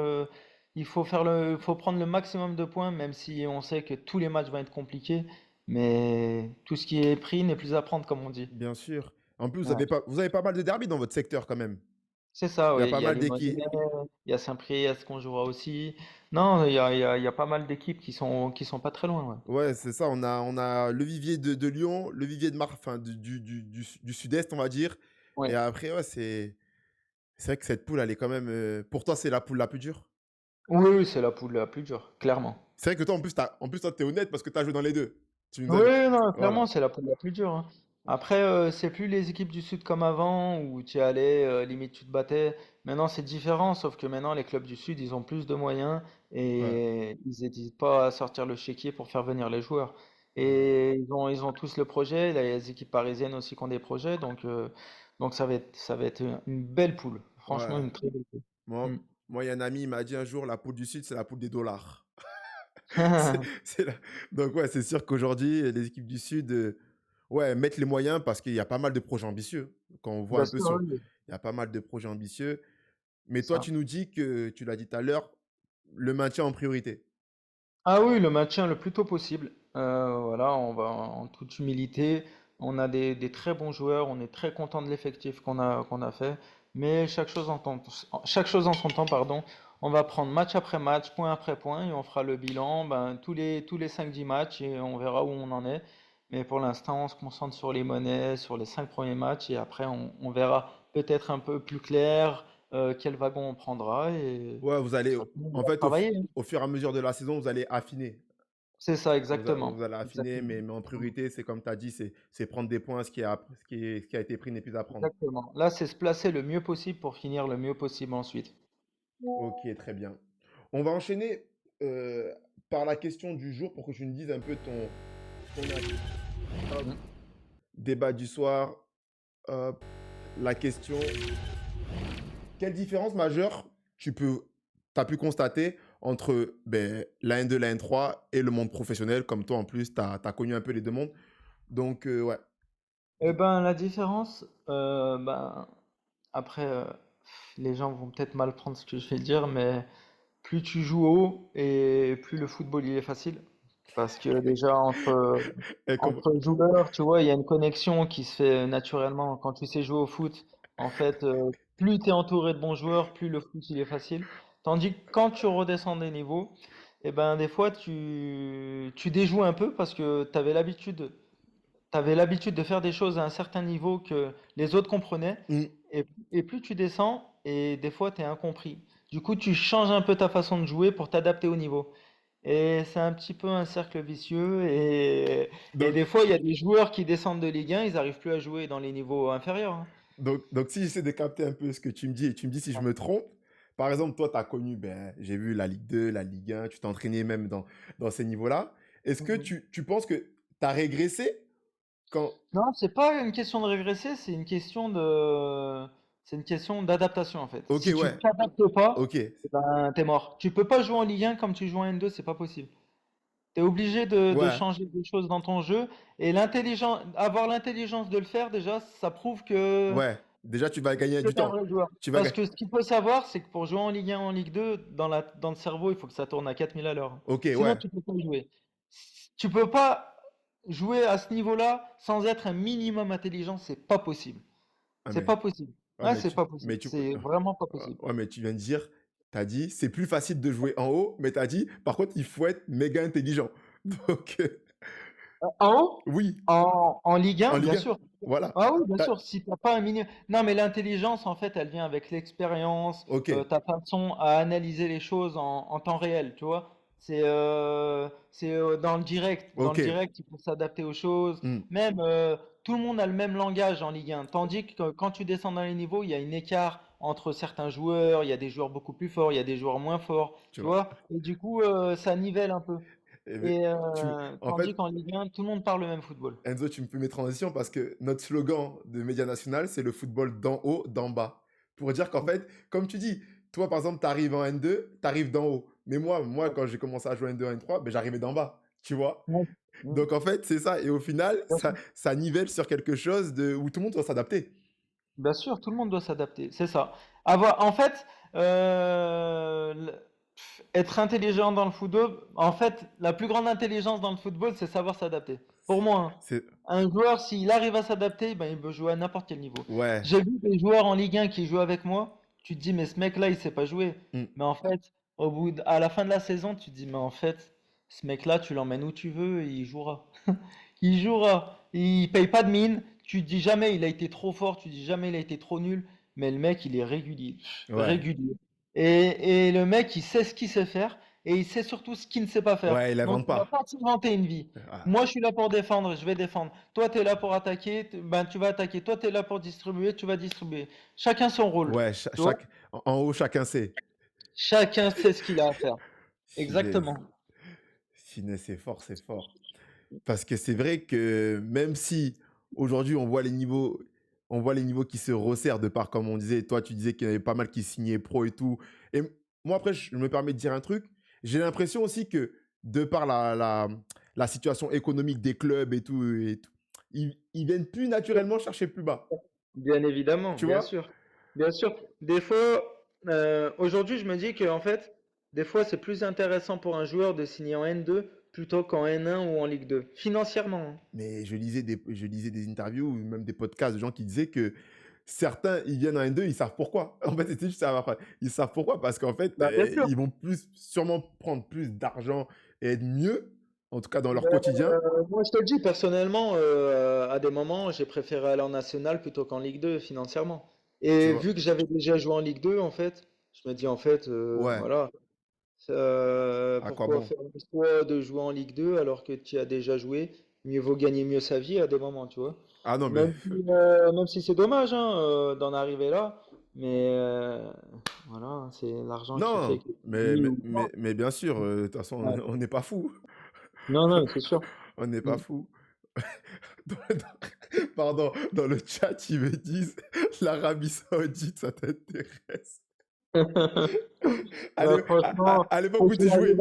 il faut prendre le maximum de points, même si on sait que tous les matchs vont être compliqués. Mais tout ce qui est pris n'est plus à prendre, comme on dit. bien sûr. En plus, Ouais. vous avez pas mal de derbies dans votre secteur quand même. C'est ça, Il y a oui. Il pas y a mal Limonest, d'équipes. il y a Saint-Priest qu'on jouera aussi. Non, il y a pas mal d'équipes qui sont pas très loin. Ouais. Ouais, c'est ça. On a le vivier de Lyon, le vivier de enfin, du sud-est, on va dire. Et Ouais. après, ouais, c'est vrai que cette poule, elle est quand même. Pour toi, c'est la poule la plus dure. Oui, oui, c'est la poule la plus dure, clairement. C'est vrai que toi, en plus, toi, t'es honnête parce que t'as joué dans les deux. Tu nous as. Oui, non, clairement, Voilà. c'est la poule la plus dure, hein. Après, c'est plus les équipes du Sud comme avant, où tu y allais, limite tu te battais. Maintenant, c'est différent, sauf que maintenant, les clubs du Sud, ils ont plus de moyens Ouais, et ils n'hésitent pas à sortir le chéquier pour faire venir les joueurs. ouais, Et ils ont tous le projet, les équipes parisiennes aussi qui ont des projets, donc ça va être une belle poule. Franchement, ouais. une très belle poule. Moi, Mm. il y a un ami, il m'a dit un jour, la poule du Sud, c'est la poule des dollars. C'est, c'est la- Donc, ouais, c'est sûr qu'aujourd'hui, les équipes du Sud, ouais, mettent les moyens parce qu'il y a pas mal de projets ambitieux. Quand on voit Bien un peu sûr, sur. oui, Il y a pas mal de projets ambitieux. Mais c'est toi, ça. tu nous dis que, tu l'as dit tout à l'heure, le maintien en priorité. Ah oui, le maintien le plus tôt possible. Voilà, on va en toute humilité. On a des très bons joueurs, on est très content de l'effectif qu'on a fait. Mais chaque chose en son temps, pardon. On va prendre match après match, point après point, et on fera le bilan ben, tous les 5-10 matchs et on verra où on en est. Mais pour l'instant, on se concentre sur les monnaies, sur les 5 premiers matchs, et après on verra peut-être un peu plus clair quel wagon on prendra. Et Ouais, vous allez, on en va fait, travailler, hein. au fur et à mesure de la saison, vous allez affiner. C'est ça, exactement. Vous allez affiner, Exactement. mais en priorité, c'est comme tu as dit, c'est prendre des points, ce qui a été pris n'est plus à prendre. Exactement. Là, c'est se placer le mieux possible pour finir le mieux possible ensuite. Ok, très bien. On va enchaîner euh, par la question du jour pour que tu nous dises un peu ton avis. Hop, Mm. débat du soir. Hop, la question. Quelle différence majeure as pu constater entre ben, la N2, la N3 et le monde professionnel? Comme toi, en plus, tu as connu un peu les deux mondes. Donc, ouais. Eh ben, la différence, ben, après, les gens vont peut-être mal prendre ce que je vais dire, mais plus tu joues haut et plus le football il est facile. Parce que déjà, Et entre joueurs, tu vois, il y a une connexion qui se fait naturellement. Quand tu sais jouer au foot, en fait, plus tu es entouré de bons joueurs, plus le foot il est facile. Tandis que quand tu redescends des niveaux, eh ben, des fois, tu déjoues un peu parce que tu avais l'habitude de faire des choses à un certain niveau que les autres comprenaient. Mm. et plus tu descends, et des fois, tu es incompris. Du coup, tu changes un peu ta façon de jouer pour t'adapter au niveau. Et c'est un petit peu un cercle vicieux. Et Donc, des fois, il y a des joueurs qui descendent de Ligue 1, ils n'arrivent plus à jouer dans les niveaux inférieurs, hein. donc, si j'essaie de capter un peu ce que tu me dis et tu me dis si je me trompe, par exemple, toi, tu as connu, ben, j'ai vu la Ligue 2, la Ligue 1, tu t'es entraîné même dans ces niveaux-là. Est-ce que Mhm. tu penses que tu as régressé quand... Non, c'est pas une question de régresser, c'est une question d'adaptation en fait. Ok, Si tu ouais, t'adaptes pas, ok, eh ben, t'es mort. Tu peux pas jouer en Ligue 1 comme tu joues en N2, c'est pas possible. Tu es obligé de ouais, changer des choses dans ton jeu et avoir l'intelligence de le faire déjà, ça prouve ouais. Déjà, tu vas gagner que du t'es un temps. vrai joueur. Tu vas Parce gagner... que ce qu'il faut savoir, c'est que pour jouer en Ligue 1, en Ligue 2, dans le cerveau, il faut que ça tourne à 4000 à l'heure. Ok, Sinon, ouais. tu peux pas jouer. Tu peux pas jouer à ce niveau-là sans être un minimum intelligent, c'est pas possible. Ah, C'est pas mais, possible. ouais, Ouais, c'est pas possible. C'est vraiment pas possible. ouais, mais tu viens de dire, tu as dit, c'est plus facile de jouer en haut, mais tu as dit, par contre, il faut être méga intelligent. Donc, En haut? oui, En Ligue en 1, Ligue bien 1. sûr. Voilà. Ah oui, bien T'as- sûr. Si t'as pas un minimum. Non, mais l'intelligence, en fait, elle vient avec l'expérience, Ok, ta façon à analyser les choses en temps réel, tu vois. C'est dans le direct. Dans ok. le direct, il faut s'adapter aux choses. Hmm, Même, tout le monde a le même langage en Ligue 1. Tandis que quand tu descends dans les niveaux, il y a un écart entre certains joueurs. Il y a des joueurs beaucoup plus forts, il y a des joueurs moins forts, tu tu vois. vois. Et du coup, ça nivelle un peu. Eh ben, Et en fait, tandis qu'en Ligue 1, tout le monde parle le même football. Enzo, tu me fais mes transitions parce que notre slogan de Média National, c'est le football d'en haut, d'en bas. Pour dire qu'en fait, comme tu dis, toi, par exemple, tu arrives en N2, tu arrives d'en haut. Mais moi, quand j'ai commencé à jouer en N2, en N3, ben, j'arrivais d'en bas. Tu vois. Ouais. Mm. Donc en fait, c'est ça. Et au final, Bien sûr. ça nivelle sur quelque chose où tout le monde doit s'adapter. Bien sûr, tout le monde doit s'adapter, c'est ça. En fait, être intelligent dans le football, en fait, la plus grande intelligence dans le football, c'est savoir s'adapter. Pour moi, hein. C'est... Un joueur, s'il arrive à s'adapter, ben, il peut jouer à n'importe quel niveau. Ouais. J'ai vu des joueurs en Ligue 1 qui jouent avec moi, tu te dis, mais ce mec-là, il sait pas jouer. Mm. Mais en fait, à la fin de la saison, tu te dis, mais en fait, ce mec-là, tu l'emmènes où tu veux et il jouera. Il jouera. Il paye pas de mine. Tu dis jamais il a été trop fort, tu dis jamais il a été trop nul. Mais le mec, il est régulier. Ouais. Régulier. Et le mec, il sait ce qu'il sait faire et il sait surtout ce qu'il ne sait pas faire. Ouais, il Donc, invente il va pas. pas s'inventer une vie. Ah. Moi, je suis là pour défendre, je vais défendre. Toi, tu es là pour attaquer, ben, tu vas attaquer. Toi, tu es là pour distribuer, tu vas distribuer. Chacun son rôle. Ouais, Tu vois? en haut, chacun sait. Chacun sait ce qu'il a à faire. Finesse. Exactement. Finesse, c'est fort, c'est fort. Parce que c'est vrai que même si aujourd'hui on voit les niveaux qui se resserrent de par, comme on disait, toi tu disais qu'il y en avait pas mal qui signaient pro et tout. Et moi après, je me permets de dire un truc. J'ai l'impression aussi que de par la situation économique des clubs et tout, ils viennent plus naturellement chercher plus bas. Bien évidemment, Tu bien vois? sûr. Bien sûr. Des fois, aujourd'hui, je me dis que en fait, des fois, c'est plus intéressant pour un joueur de signer en N2 plutôt qu'en N1 ou en Ligue 2. Financièrement, hein. Mais je lisais des interviews ou même des podcasts de gens qui disaient que certains, ils viennent en N2, ils savent pourquoi. En fait, c'était juste ça après. Ils savent pourquoi parce qu'en fait, Bah, bien sûr. ils vont sûrement prendre plus d'argent et être mieux, en tout cas dans leur Ben, quotidien. moi, je te le dis, personnellement, à des moments, j'ai préféré aller en national plutôt qu'en Ligue 2 financièrement. Tu Et vois? vu que j'avais déjà joué en Ligue 2, en fait, je me dis, en fait, Ouais, voilà, à quoi pourquoi bon? faire le choix de jouer en Ligue 2 alors que tu as déjà joué? Mieux vaut gagner mieux sa vie à des moments, tu vois. Ah non, mais Même si c'est dommage hein, d'en arriver là, mais voilà, c'est l'argent qui fait non, que oui ou pas. mais bien sûr, de toute façon, Ouais. on n'est pas fou. Non, non, c'est sûr. On n'est pas Mm. fou. Pardon, dans le chat, ils me disent l'Arabie Saoudite, ça t'intéresse. Bah, franchement, À l'époque où tu jouais,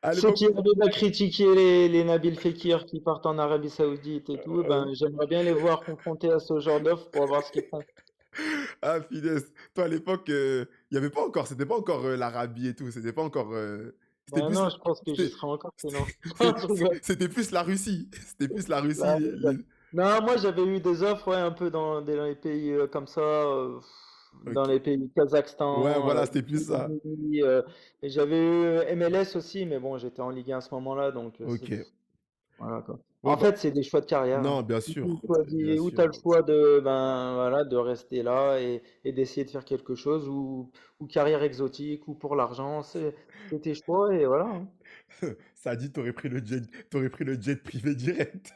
à ceux l'époque, qui arrivent à critiquer les Nabil Fekir qui partent en Arabie Saoudite et tout, ben, j'aimerais bien les voir confrontés à ce genre d'offre pour voir ce qu'ils font. ah, finesse. Toi, à l'époque, il y avait pas encore, c'était pas encore l'Arabie et tout, c'était pas encore. C'était Ben plus. non, je pense que j'y C'était serai encore sinon. Non, c'était- je rigole. c'était plus la Russie. C'était plus la Russie. Là, non, moi j'avais eu des offres ouais, un peu dans les pays comme ça, dans Ok. les pays Ouais, Kazakhstan, voilà, c'était plus ça. Tunisie, et j'avais eu MLS aussi, mais bon, j'étais en Ligue 1 à ce moment-là, donc Ok. Voilà, quoi. Ouais, En bah, fait, c'est des choix de carrière, hein. non, bien Ou tu sûr, bien choisis, ou tu as le sûr. choix de, ben, voilà, de rester là et d'essayer de faire quelque chose, ou carrière exotique, ou pour l'argent, c'est tes choix et voilà, hein. Ça dit, t'aurais pris le jet privé direct.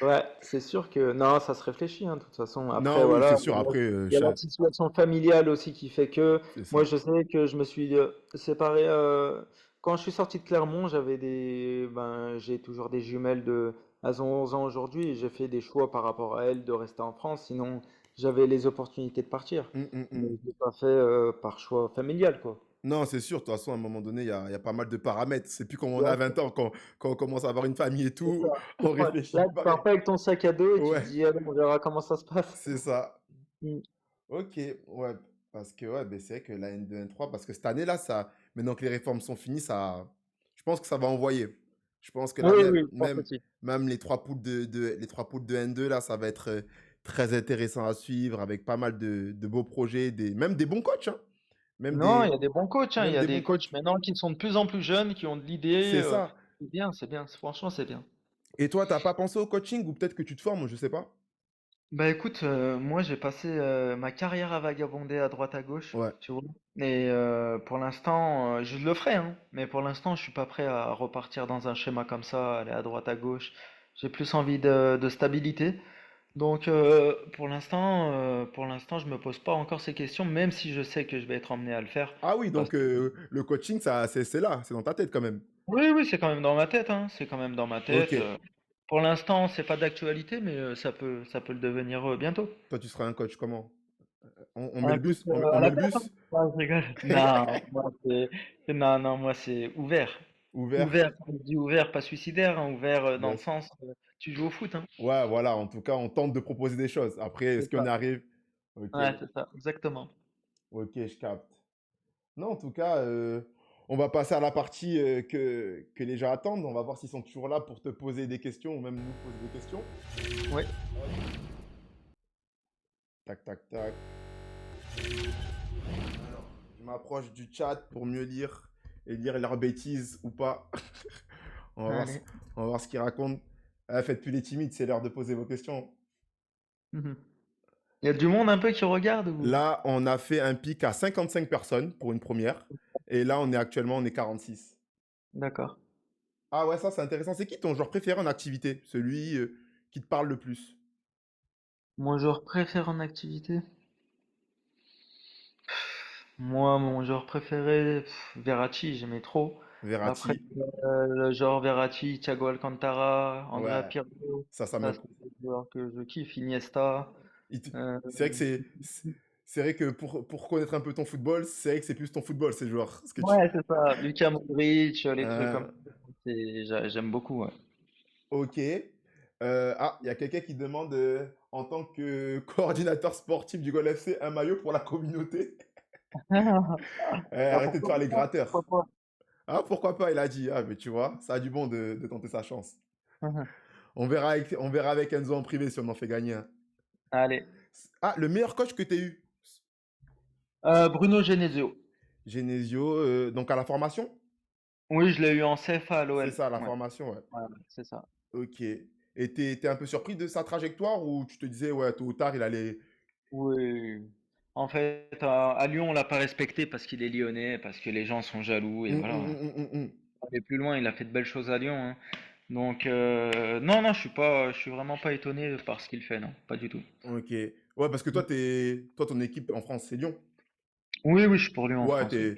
Ouais, c'est sûr que non, ça se réfléchit, hein, de toute façon. Après, Non, oui, voilà, c'est sûr. Après, il y a la situation familiale aussi qui fait que c'est moi, ça. je sais que je me suis séparé. Quand je suis sorti de Clermont, j'ai toujours des jumelles elles ont 11 ans aujourd'hui et j'ai fait des choix par rapport à elles de rester en France. Sinon, j'avais les opportunités de partir. Hum, hum, Mais hum. je l'ai pas fait par choix familial, quoi. Non, c'est sûr. De toute façon, à un moment donné, il y a pas mal de paramètres. C'est plus comme on a Bien 20 sûr, ans, quand on commence à avoir une famille et c'est tout, ça. on Ouais. réfléchit Là, plus tu pars pareil. pas avec ton sac à dos et tu te Ouais, dis, allez, on verra comment ça se passe. c'est ça. Mm. Ok, ouais, parce que ouais, ben c'est vrai que la N2, N3, parce que cette année-là, maintenant que les réformes sont finies, je pense que ça va envoyer. Je pense que là, Oui, oui, je pense aussi. même les trois poules de N2, là, ça va être très intéressant à suivre avec pas mal de beaux projets, même des bons coachs, hein. Même Non, il y des, a des bons coachs, hein. Il même y a des des bons coachs coachs. maintenant qui sont de plus en plus jeunes, qui ont de l'idée. C'est ça. C'est bien, c'est bien. Franchement, c'est bien. Et toi, t'as pas pensé au coaching ou peut-être que tu te formes, je sais pas. Bah écoute, moi j'ai passé ma carrière à vagabonder à droite à gauche, Ouais. tu vois. Et pour l'instant, je le ferai, hein. Mais pour l'instant, je suis pas prêt à repartir dans un schéma comme ça, aller à droite à gauche. J'ai plus envie de stabilité. Donc pour l'instant, je me pose pas encore ces questions, même si je sais que je vais être emmené à le faire. Ah oui, Parce donc le coaching, c'est là, c'est dans ta tête quand même. Oui, oui, c'est quand même dans ma tête, hein. C'est quand même dans ma Ok. tête. Pour l'instant, c'est pas d'actualité, mais ça peut le devenir bientôt. Toi, tu seras un coach comment? On met Un le coach bus? On à met la le place, hein. bus? Non, je rigole. Non, non, non, moi c'est ouvert. Ouvert? Ouvert, quand je dis ouvert, pas suicidaire, hein, ouvert dans Bien le sûr. sens, tu joues au foot, hein. Ouais, voilà, en tout cas, on tente de proposer des choses. Après, est-ce C'est qu'on ça. arrive? Ok, Ouais, c'est ça, exactement. ok, je capte. Non, en tout cas, on va passer à la partie que les gens attendent. On va voir s'ils sont toujours là pour te poser des questions ou même nous poser des questions. Oui. Tac, tac, tac. Je m'approche du chat pour mieux lire et lire leurs bêtises ou pas. On va voir, Allez. on va voir ce qu'ils racontent. Ah, faites plus les timides, c'est l'heure de poser vos questions. Mhm. Il y a du monde un peu qui regarde ou? Là, on a fait un pic à 55 personnes pour une première. Et là, on est 46. D'accord. Ah ouais, ça c'est intéressant. C'est qui ton joueur préféré en activité? Celui qui te parle le plus? Mon joueur préféré en activité? Moi, mon joueur préféré, Verratti, j'aimais trop. Après, Verratti. le genre Verratti, Thiago Alcantara, Andrea Ouais, Pirlo, ça ça me... c'est des joueurs que je kiffe. Iniesta. euh, C'est vrai que c'est vrai que pour connaître un peu ton football, c'est vrai que c'est plus ton football, ces joueurs. Ce que tu... ouais, c'est ça. Luka Modric, les trucs comme Euh, ça. J'aime beaucoup. Ouais. ok. Il y a quelqu'un qui demande en tant que coordinateur sportif du Gol FC un maillot pour la communauté. Bah, Arrêtez de pourquoi faire les pas? gratteurs. Pourquoi Ah, pourquoi pas, il a dit. Ah, mais tu vois, ça a du bon de tenter sa chance. pas? On verra avec Enzo en privé si on en fait gagner un. Allez. Ah, le meilleur coach que tu aies eu? Bruno Genesio. Genesio, donc à la formation? Oui, je l'ai eu en CFA à C'est l'OL. ça, la Ouais, formation, ouais. ouais, c'est ça. Ok. Et t'es un peu surpris de sa trajectoire ou tu te disais, ouais, tôt ou tard, il allait. Oui. En fait, à Lyon, on l'a pas respecté parce qu'il est lyonnais, parce que les gens sont jaloux et voilà. Hum. Aller plus loin, il a fait de belles choses à Lyon, hein. Donc non, non, je suis vraiment pas étonné par ce qu'il fait, non, pas du tout. Ok. Ouais, parce que toi, ton équipe en France, c'est Lyon. Oui, oui, je suis pour Lyon en Ouais, France. Oui.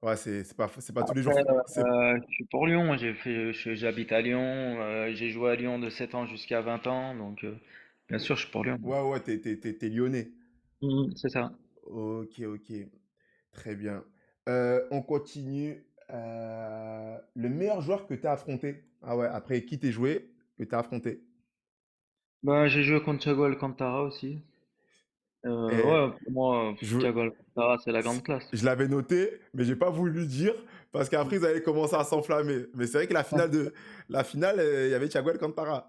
ouais, c'est pas tous les jours. Après, C'est... je suis pour Lyon. J'habite à Lyon. J'ai joué à Lyon de 7 ans jusqu'à 20 ans, donc bien sûr, je suis pour Lyon. Ouais, ouais, t'es lyonnais. Mhm, c'est ça. Ok, ok. Très bien. On continue. Le meilleur joueur que tu as affronté. Ah ouais, après qui t'es joué, que tu as affronté. Ben, j'ai joué contre Thiago Alcantara aussi. Et Ouais, pour moi, je, Thiago Alcantara, c'est la grande classe. je l'avais noté, mais j'ai pas voulu le dire parce qu'après ils allaient commencer à s'enflammer. Mais c'est vrai que la finale, il y avait Thiago Alcantara.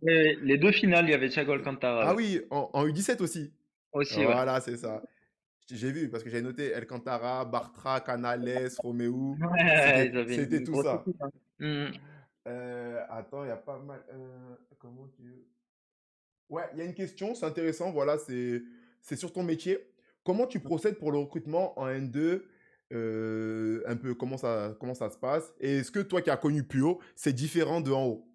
Et les deux finales, il y avait Thiago Alcantara, Ah ouais. oui, en U17 aussi. Aussi, ouais. Voilà, c'est ça. J'ai vu parce que j'avais noté Alcantara, Bartra, Canales, Romeu. Ouais, ils avaient C'était une tout grosse ça. équipe, hein. Mmh. Attends, il y a pas mal. Comment tu. Ouais, il y a une question, c'est intéressant. Voilà, c'est sur ton métier. Comment tu procèdes pour le recrutement en N2? Un peu comment ça se passe? Et est-ce que toi qui as connu Puyo, c'est différent de en haut?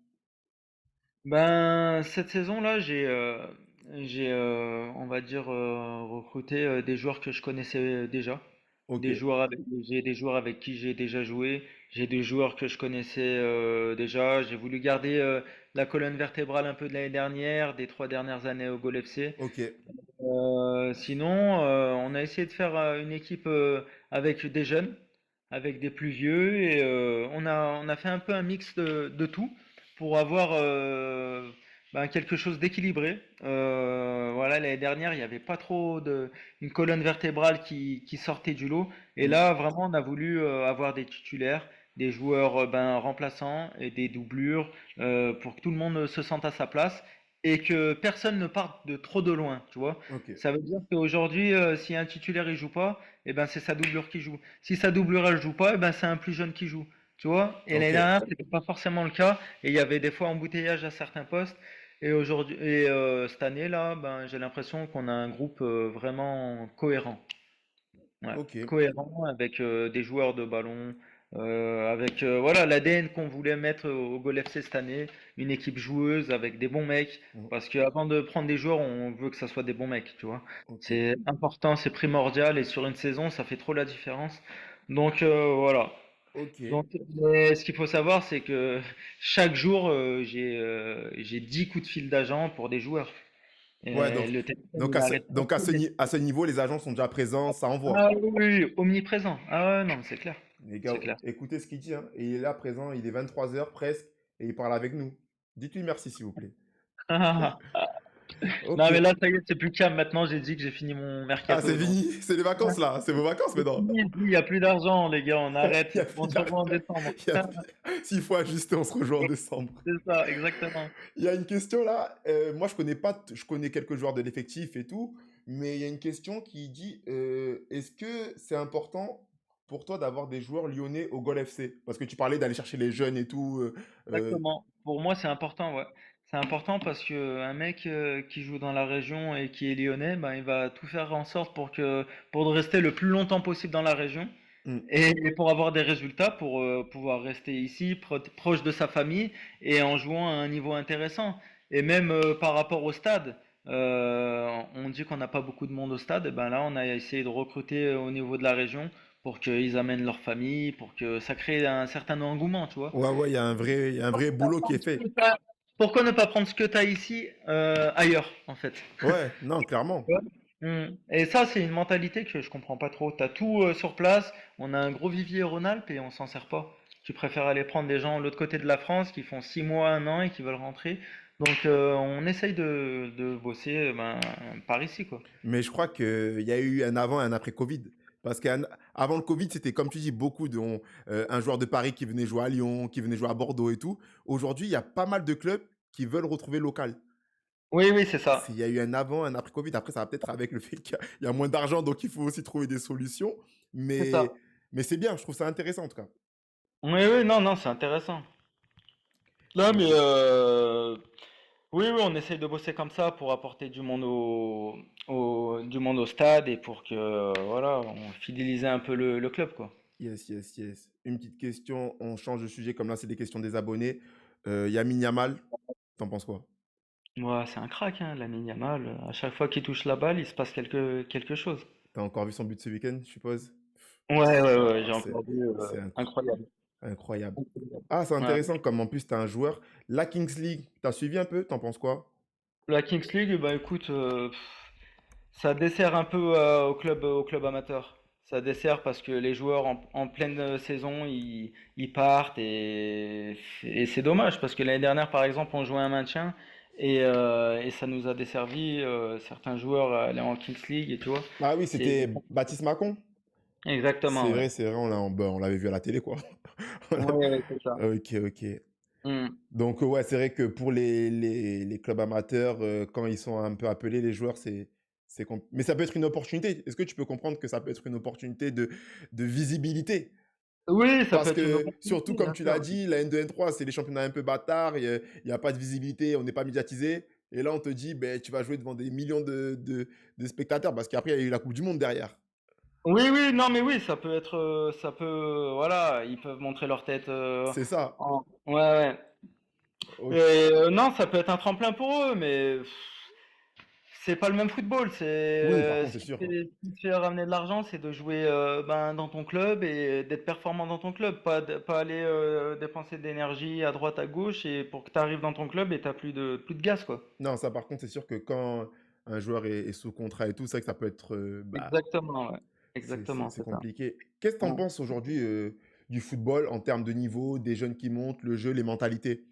Ben, cette saison-là, on va dire, recruté des joueurs que je connaissais déjà. Ok, J'ai des joueurs avec qui j'ai déjà joué. J'ai des joueurs que je connaissais déjà. J'ai voulu garder la colonne vertébrale un peu de l'année dernière, des 3 dernières années au Gol FC. ok, Sinon, on a essayé de faire une équipe avec des jeunes, avec des plus vieux, et on a fait un peu un mix de tout pour avoir ben, quelque chose d'équilibré. Voilà, l'année dernière, il n'y avait pas trop une colonne vertébrale qui sortait du lot, et mm, là, vraiment, on a voulu avoir des titulaires, des joueurs ben, remplaçants et des doublures pour que tout le monde se sente à sa place et que personne ne parte de trop de loin, tu vois. ok, Ça veut dire qu'aujourd'hui, si un titulaire il joue pas, eh ben c'est sa doublure qui joue. Si sa doublure elle joue pas, eh ben c'est un plus jeune qui joue. Tu vois? Et l'année ok, dernière, c'était pas forcément le cas. Et il y avait des fois embouteillage à certains postes. Cette année là, ben j'ai l'impression qu'on a un groupe vraiment cohérent. Ouais, ok. cohérent avec des joueurs de ballon, avec voilà l'ADN qu'on voulait mettre au Gol FC cette année, une équipe joueuse avec des bons mecs, Mm, parce qu'avant de prendre des joueurs, on veut que ça soit des bons mecs, tu vois. ok, C'est important, c'est primordial, et sur une saison, ça fait trop la différence. Donc voilà. ok. Donc, mais ce qu'il faut savoir, c'est que chaque jour, j'ai 10 coups de fil d'agent pour des joueurs. Ouais, Et le téléphone, donc, il arrête pas. à ce niveau, les agents sont déjà présents, ça envoie. Ah oui, oui, oui, omniprésent. Ah ouais, non, mais c'est clair. Les gars, C'est clair. écoutez ce qu'il dit, hein. Et il est là présent, il est 23 heures presque, et il parle avec nous. Dites-lui merci, s'il vous plaît. Ok. Non, mais là, ça y est, c'est plus calme maintenant. J'ai dit que j'ai fini mon Ah, c'est mercato. Donc, fini, c'est les vacances là, c'est vos vacances c'est maintenant. fini, il n'y a plus d'argent, les gars. On Il y arrête. a plus On se revoit en d'argent. décembre. Il y a S'il faut ajuster, on se rejoint en décembre. C'est ça, exactement. Il y a une question là, moi je connais pas, je connais quelques joueurs de l'effectif et tout, mais il y a une question qui dit est-ce que c'est important pour toi d'avoir des joueurs lyonnais au Gol FC? Parce que tu parlais d'aller chercher les jeunes et tout. Exactement. Pour moi, c'est important, ouais. C'est important parce que un mec qui joue dans la région et qui est lyonnais, ben, il va tout faire en sorte pour rester le plus longtemps possible dans la région. Hmm, Et pour avoir des résultats, pour pouvoir rester ici, proche de sa famille, et en jouant à un niveau intéressant. Et même par rapport au stade, on dit qu'on n'a pas beaucoup de monde au stade, et ben là, on a essayé de recruter au niveau de la région pour qu'ils amènent leur famille, pour que ça crée un certain engouement, tu vois. ouais, ouais, il y a un vrai boulot qui est fait. Pourquoi ne pas prendre ce que tu as ici ailleurs, en fait? Ouais, non, clairement. Ouais. Et ça, c'est une mentalité que je comprends pas trop. T'as tout sur place, on a un gros vivier Rhône-Alpes et on s'en sert pas. Tu préfères aller prendre des gens de l'autre côté de la France qui font 6 mois, un an et qui veulent rentrer. Donc on essaye de bosser ben, par ici, quoi. Mais je crois qu'il y a eu un avant et un après Covid. Parce qu'avant le Covid, c'était comme tu dis, un joueur de Paris qui venait jouer à Lyon, qui venait jouer à Bordeaux et tout. Aujourd'hui, il y a pas mal de clubs qui veulent retrouver local. Oui, oui, c'est Il ça. y a eu un avant, un après Covid. Après, ça va peut-être avec le fait qu'il y a moins d'argent, donc il faut aussi trouver des solutions. C'est ça. Mais c'est bien, je trouve ça intéressant en tout cas. Oui, oui, non, non, c'est intéressant. Là, mais Ok. oui, oui, on essaye de bosser comme ça pour apporter du monde du monde au stade et pour que, voilà, on fidéliser un peu le club, quoi. Yes, yes, yes. Une petite question, on change de sujet, comme là, c'est des questions des abonnés. Yamin Yamal, t'en penses quoi? Ouais, c'est un crack, hein, Lamine Yamal. À chaque fois qu'il touche la balle, il se passe quelque chose. T'as encore vu son but ce week-end, je suppose? Ouais, ouais, ouais, j'ai C'est encore vu. c'est Incroyable. incroyable. Incroyable. Ah, c'est Ouais. intéressant, comme en plus, t'as un joueur. La Kings League, t'as suivi un peu? T'en penses quoi? La Kings League, bah écoute, ça dessert un peu au club amateur. Ça dessert parce que les joueurs en pleine saison, ils partent et c'est dommage parce que l'année dernière, par exemple, on jouait un maintien et ça nous a desservi. Certains joueurs allaient en Kings League et tu vois. Ah oui, C'est c'était Baptiste Macon. exactement, ouais. C'est vrai, on l'avait vu à la télé, quoi. On l'a- Ouais, ouais, c'est ça. Ok, ok. Hmm. Donc, ouais, c'est vrai que pour les clubs amateurs, quand ils sont un peu appelés, les joueurs, Mais ça peut être une opportunité. Est-ce que tu peux comprendre que ça peut être une opportunité de visibilité? Oui, ça peut Parce être une que, opportunité, surtout comme bien tu l'as sûr. dit, la N2, N3, c'est des championnats un peu bâtards, il y a pas de visibilité, on n'est pas médiatisé. Et là, on te dit, ben, tu vas jouer devant des millions de spectateurs, parce qu'après, il y a eu la Coupe du Monde derrière. Oui, oui, non, mais oui, ça peut, voilà, ils peuvent montrer leur tête C'est ça. ouais, ouais. Et Ok. non, ça peut être un tremplin pour eux, mais c'est pas le même football. C'est Oui, par contre, ce c'est sûr. qui te fait ramener de l'argent, c'est de jouer ben, dans ton club et d'être performant dans ton club, pas aller dépenser d'énergie à droite à gauche et pour que tu arrives dans ton club et t'as plus de gaz quoi. Non, ça, par contre, c'est sûr que quand un joueur est sous contrat et tout, c'est vrai que ça peut être, bah, Exactement, ouais. Exactement, c'est c'est ça. compliqué. Qu'est-ce que tu en Ouais. penses aujourd'hui du football en termes de niveau, des jeunes qui montent, le jeu, les mentalités?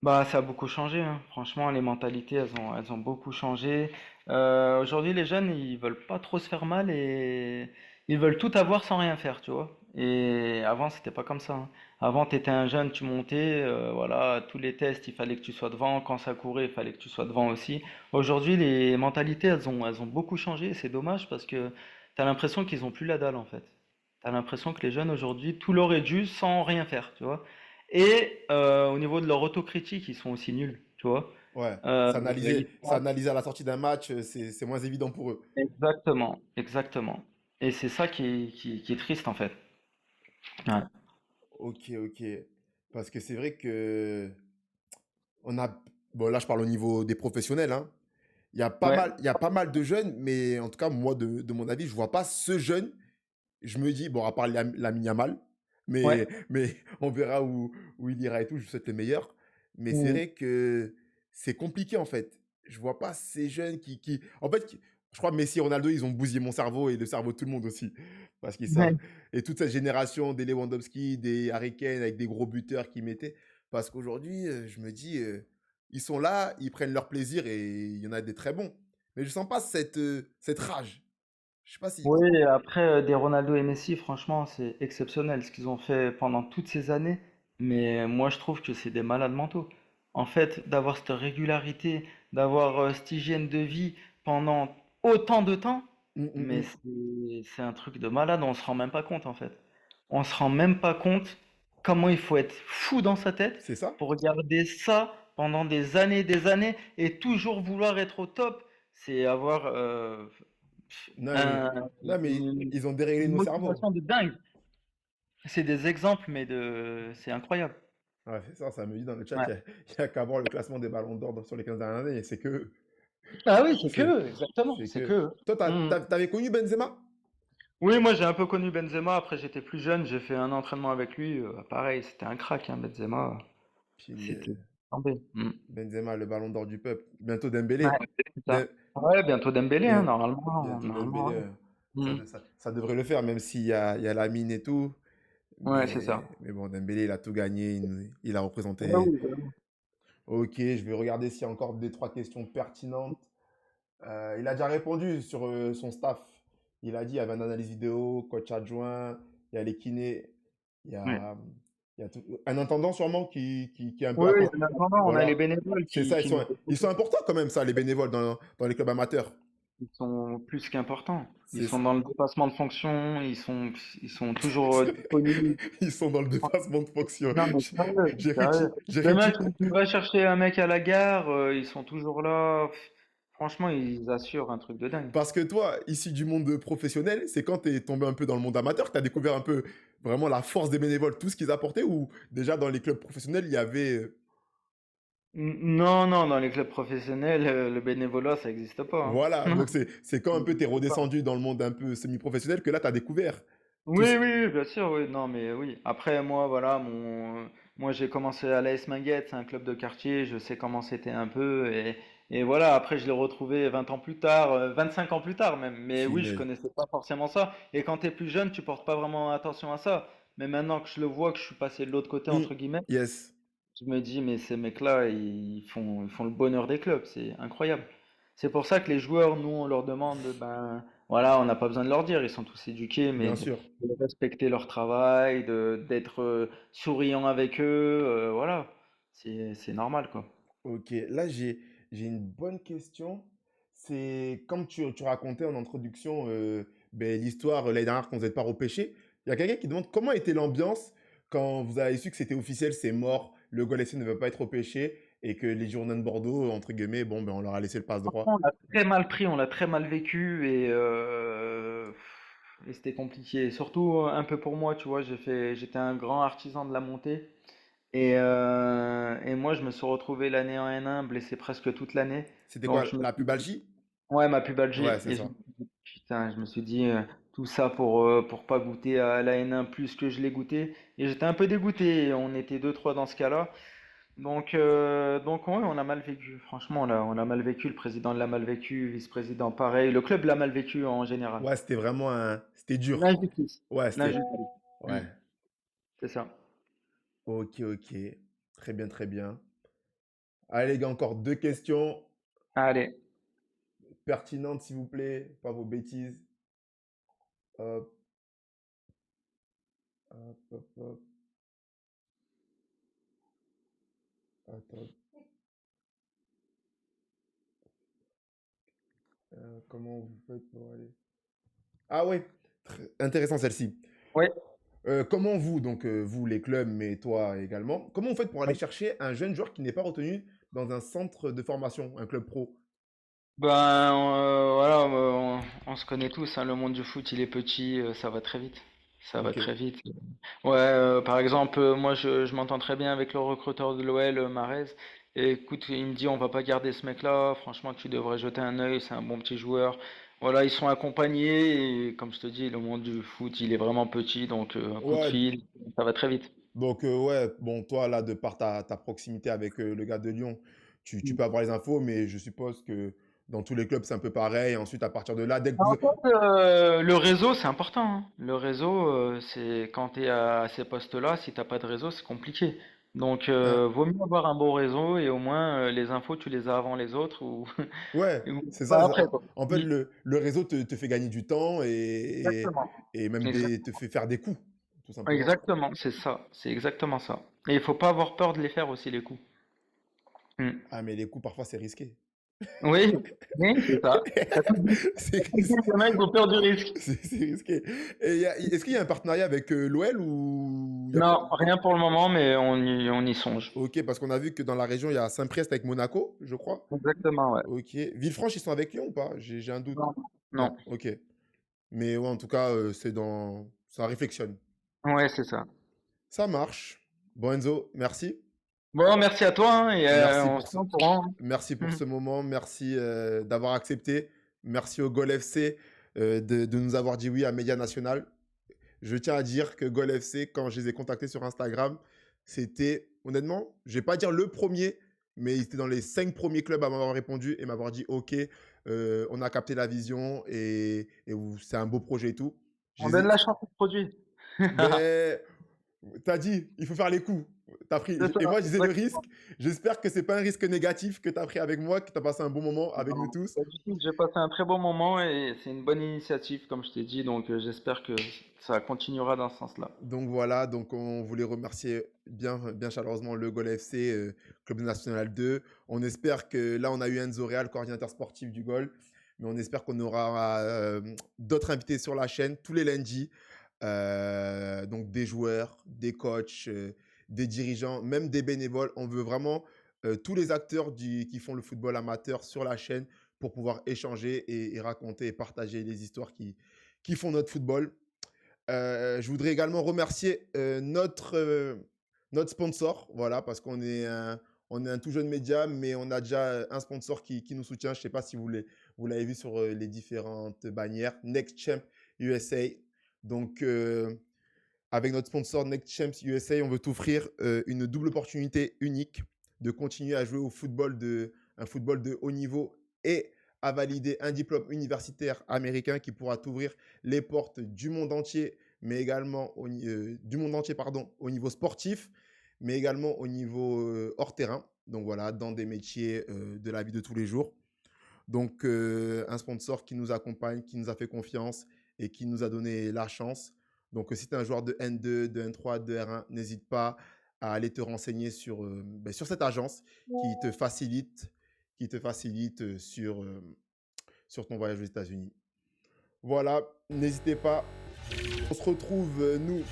Bah, ça a beaucoup changé, hein. Franchement, les mentalités, elles ont beaucoup changé. Aujourd'hui, les jeunes, ils veulent pas trop se faire mal et ils veulent tout avoir sans rien faire, tu vois. Et avant, c'était pas comme ça, hein. Avant, t'étais un jeune, tu montais, voilà, tous les tests, il fallait que tu sois devant. Quand ça courait, il fallait que tu sois devant aussi. Aujourd'hui, les mentalités, elles ont beaucoup changé. Et c'est dommage parce que t'as l'impression qu'ils ont plus la dalle, en fait. T'as l'impression que les jeunes aujourd'hui, tout leur est dû sans rien faire, tu vois. Et au niveau de leur autocritique, ils sont aussi nuls, tu vois. Ouais, Ils font- s'analyser à la sortie d'un match, c'est moins évident pour eux. Exactement, exactement. Et c'est ça qui est triste en fait. Ouais. Ok, ok. Parce que c'est vrai que on a, bon là je parle au niveau des professionnels, hein. Ouais, Il y a pas mal de jeunes, mais en tout cas moi de mon avis, je vois pas ce jeune. Je me dis, bon, à part Lamine Yamal, ouais. mais on verra où il ira et tout, je vous souhaite le meilleur. Mais c'est Mm. vrai que c'est compliqué en fait. Je vois pas ces jeunes en fait, je crois que Messi et Ronaldo, ils ont bousillé mon cerveau et le cerveau de tout le monde aussi. Parce qu'ils Ouais. savent. Et toute cette génération des Lewandowski, des Harry Kane avec des gros buteurs qu'ils mettaient. Parce qu'aujourd'hui, je me dis, ils sont là, ils prennent leur plaisir et il y en a des très bons. Mais je sens pas cette rage. Je sais pas si. Oui, après, des Ronaldo et Messi, franchement, c'est exceptionnel ce qu'ils ont fait pendant toutes ces années. Mais moi, je trouve que c'est des malades mentaux. En fait, d'avoir cette régularité, d'avoir cette hygiène de vie pendant autant de temps, Hum, hum, mais hum. c'est un truc de malade, on se rend même pas compte en fait. On se rend même pas compte comment il faut être fou dans sa tête C'est ça? pour regarder ça pendant des années et toujours vouloir être au top. C'est avoir Non, un- non, mais une, ils ont déréglé une nos cerveaux. motivation de dingue. C'est des exemples, c'est incroyable. Ouais, c'est ça, ça me dit dans le chat, Ouais. il y a qu'à voir le classement des ballons d'or sur les 15 dernières années, et c'est que, Ah oui, c'est que c'est, eux, exactement, c'est c'est que. que eux. Toi, Mhm. t'avais connu Benzema? Oui, moi j'ai un peu connu Benzema, après j'étais plus jeune, j'ai fait un entraînement avec lui, pareil, c'était un crack, hein, Benzema, c'était Punaise. tombé. Mhm. Benzema, le ballon d'or du peuple. Bientôt Ouais, Dembélé. c'est ça. Dem- Ouais, bientôt Dembélé, hein, Bientôt normalement, Dembélé. ouais. Mhm. Ça devrait le faire, même il y a la mine et tout. Ouais, c'est ça. Mais bon, Dembélé, il a tout gagné. Il a Ah représenté. oui, vraiment. Ok, je vais regarder s'il y a encore des trois questions pertinentes. Il a déjà répondu sur son staff. Il a dit il y avait un analyse vidéo, coach adjoint, il y a les kinés, il y Ouais. a, un intendant sûrement qui est un peu Oui, à côté. en attendant, on a les Voilà. bénévoles C'est ça, qui nous ils sont écoutent. importants quand même, ça, les bénévoles dans les clubs amateurs. Ils sont plus qu'importants. Ils sont C'est, dans le dépassement de fonction, ils sont toujours disponibles. ils sont dans le dépassement de fonction. Non, mais sérieux, J'ai sérieux. j'ai Le mec, récupéré. tu vas chercher un mec à la gare, ils sont toujours là. Franchement, ils assurent un truc de dingue. Parce que toi, issu du monde professionnel, c'est quand tu es tombé un peu dans le monde amateur que tu as découvert un peu vraiment la force des bénévoles, tout ce qu'ils apportaient, ou déjà dans les clubs professionnels, il y avait. Non, non, dans les clubs professionnels, le bénévolat, ça n'existe pas, Voilà, hein. donc c'est quand Ça un peu t'es n'existe pas. redescendu dans le monde un peu semi-professionnel que là, tu as découvert tout Oui, ce. oui, oui, bien sûr, oui. Non, mais oui. Après, moi, voilà, moi, j'ai commencé à l'AS Minguette, c'est un club de quartier, je sais comment c'était un peu, et voilà. Après, je l'ai retrouvé 20 ans plus tard, 25 ans plus tard même. Mais oui, je Punaise. connaissais pas forcément ça. Et quand t'es plus jeune, tu portes pas vraiment attention à ça. Mais maintenant que je le vois, que je suis passé de l'autre côté, entre guillemets, Yes. je me dis, mais ces mecs-là, ils font le bonheur des clubs, c'est incroyable. C'est pour ça que les joueurs, nous, on leur demande, ben, voilà, on n'a pas besoin de leur dire, ils sont tous éduqués, mais Bien de, sûr. de respecter leur travail, d'être souriant avec eux, voilà, c'est normal, quoi. Ok, là, j'ai une bonne question. c'est comme tu racontais en introduction ben, l'histoire l'année dernière quand vous n'êtes pas repêché. Il y a quelqu'un qui demande comment était l'ambiance quand vous avez su que c'était officiel, c'est mort, le Gol FC ne veut pas être repêché et que les Girondins de Bordeaux, entre guillemets, bon, ben, on leur a laissé le passe droit. On l'a très mal pris, on l'a très mal vécu et c'était compliqué. Surtout un peu pour moi, tu vois, j'étais un grand artisan de la montée et moi je me suis retrouvé l'année en N1 blessé presque toute l'année. C'était Donc quoi, la pubalgie? ouais, ma Ouais, pubalgie c'est et je me ça. suis dit, putain, je me suis dit tout ça pour pas goûter à la N1 plus que je l'ai goûté et j'étais un peu dégoûté. On était deux trois dans ce cas-là. Donc ouais, on a mal vécu. Franchement, on a mal vécu. Le président l'a mal vécu, vice-président pareil. Le club l'a mal vécu en général. Ouais, c'était vraiment un... C'était dur. L'injustice. Ouais, c'était... L'injustice. Ouais. Hmm, c'est ça. Ok, ok. Très bien, très bien. Allez les gars, encore deux questions Allez. pertinentes, s'il vous plaît. Pas vos bêtises. Hop, hop, hop, hop. Attends. Comment vous faites pour aller... Ah ouais, intéressant celle-ci. Ouais. Comment vous, donc vous les clubs, mais toi également, comment vous faites pour aller Ouais. chercher un jeune joueur qui n'est pas retenu dans un centre de formation, un club pro? Ben voilà, on se connaît tous, hein, le monde du foot, il est petit, ça va très vite. Ça va Ok. très vite. Ouais, par exemple, moi je m'entends très bien avec le recruteur de l'OL, Marez. Et écoute, il me dit on va pas garder ce mec-là, franchement tu devrais jeter un œil, c'est un bon petit joueur. Voilà, ils sont accompagnés et comme je te dis, le monde du foot, il est vraiment petit, donc un coup de Ouais, fil, ça va très vite. donc ouais, bon, toi là, de par ta proximité avec le gars de Lyon, tu peux avoir les infos, mais je suppose que dans tous les clubs, c'est un peu pareil. Ensuite, à partir de là, dès que En vous... fait, le réseau, c'est important, hein. Le réseau, c'est quand tu es à ces postes-là, si t'as pas de réseau, c'est compliqué. Donc, Hein, vaut mieux avoir un bon réseau et au moins les infos, tu les as avant les autres ou, ouais, ou c'est ça. pas après, quoi. En fait, Mm. le réseau te fait gagner du temps Exactement. et même Exact- te fait faire des coups, tout simplement. Exactement, c'est ça. C'est exactement ça. Et il faut pas avoir peur de les faire aussi, les coups. Mm. Ah, mais les coups, parfois, c'est risqué. Oui, oui, c'est ça. T'as tout dit. C'est Les mecs ont peur du risque. c'est risqué. Et est-ce qu'il y a un partenariat avec l'OL ou il y a pas... Non, rien pour le moment, mais on y songe. Ok, parce qu'on a vu que dans la région, il y a Saint-Priest avec Monaco, je crois. Exactement, ouais. Ok. Villefranche, ils sont avec Lyon ou pas? J'ai un doute. Non, non. Non, ok. Mais ouais, en tout cas, c'est dans... Ça réflexionne. Ouais, c'est ça. Ça marche. Bon, Enzo, merci. Bon, merci à toi, hein, et Merci on pour se ce, tient au courant. merci pour Hein. ce moment. Merci d'avoir accepté. Merci au Gol FC de nous avoir dit oui à Média National. Je tiens à dire que Gol FC, quand je les ai contactés sur Instagram, c'était, honnêtement, je vais pas dire le premier, mais ils étaient dans les 5 premiers clubs à m'avoir répondu et m'avoir dit OK, on a capté la vision et c'est un beau projet et tout. Je On les donne ai- la chance au produit. Ben, t'as dit, il faut faire les coups. T'as pris... C'est ça, Et moi, je disais le exactement. risque. J'espère que c'est pas un risque négatif que tu as pris avec moi, que tu as passé un bon moment avec nous Non, tous. pas du tout. J'ai passé un très bon moment et c'est une bonne initiative, comme je t'ai dit, donc j'espère que ça continuera dans ce sens-là. Donc voilà, donc on voulait remercier bien chaleureusement le Gol FC, Club National 2. On espère que là, on a eu Enzo Real, coordinateur sportif du Gol, mais on espère qu'on aura d'autres invités sur la chaîne tous les lundis. Donc des joueurs, des coachs, des dirigeants, même des bénévoles. On veut vraiment tous les acteurs qui font le football amateur sur la chaîne pour pouvoir échanger et raconter et partager les histoires qui font notre football. Je voudrais également remercier notre sponsor, voilà, parce on est un tout jeune média, mais on a déjà un sponsor qui nous soutient. Je ne sais pas si vous l'avez vu sur les différentes bannières. Next Champ USA. Donc, avec notre sponsor Next Champs USA, on veut t'offrir une double opportunité unique de continuer à jouer un football de haut niveau et à valider un diplôme universitaire américain qui pourra t'ouvrir les portes du monde entier, mais également du monde entier, pardon, au niveau sportif, mais également au niveau hors terrain. Donc voilà, dans des métiers de la vie de tous les jours. Donc un sponsor qui nous accompagne, qui nous a fait confiance et qui nous a donné la chance. Donc si tu es un joueur de N2, de N3, de R1, n'hésite pas à aller te renseigner sur cette agence qui te facilite sur sur ton voyage aux États-Unis. Voilà, n'hésitez pas. On se retrouve, nous,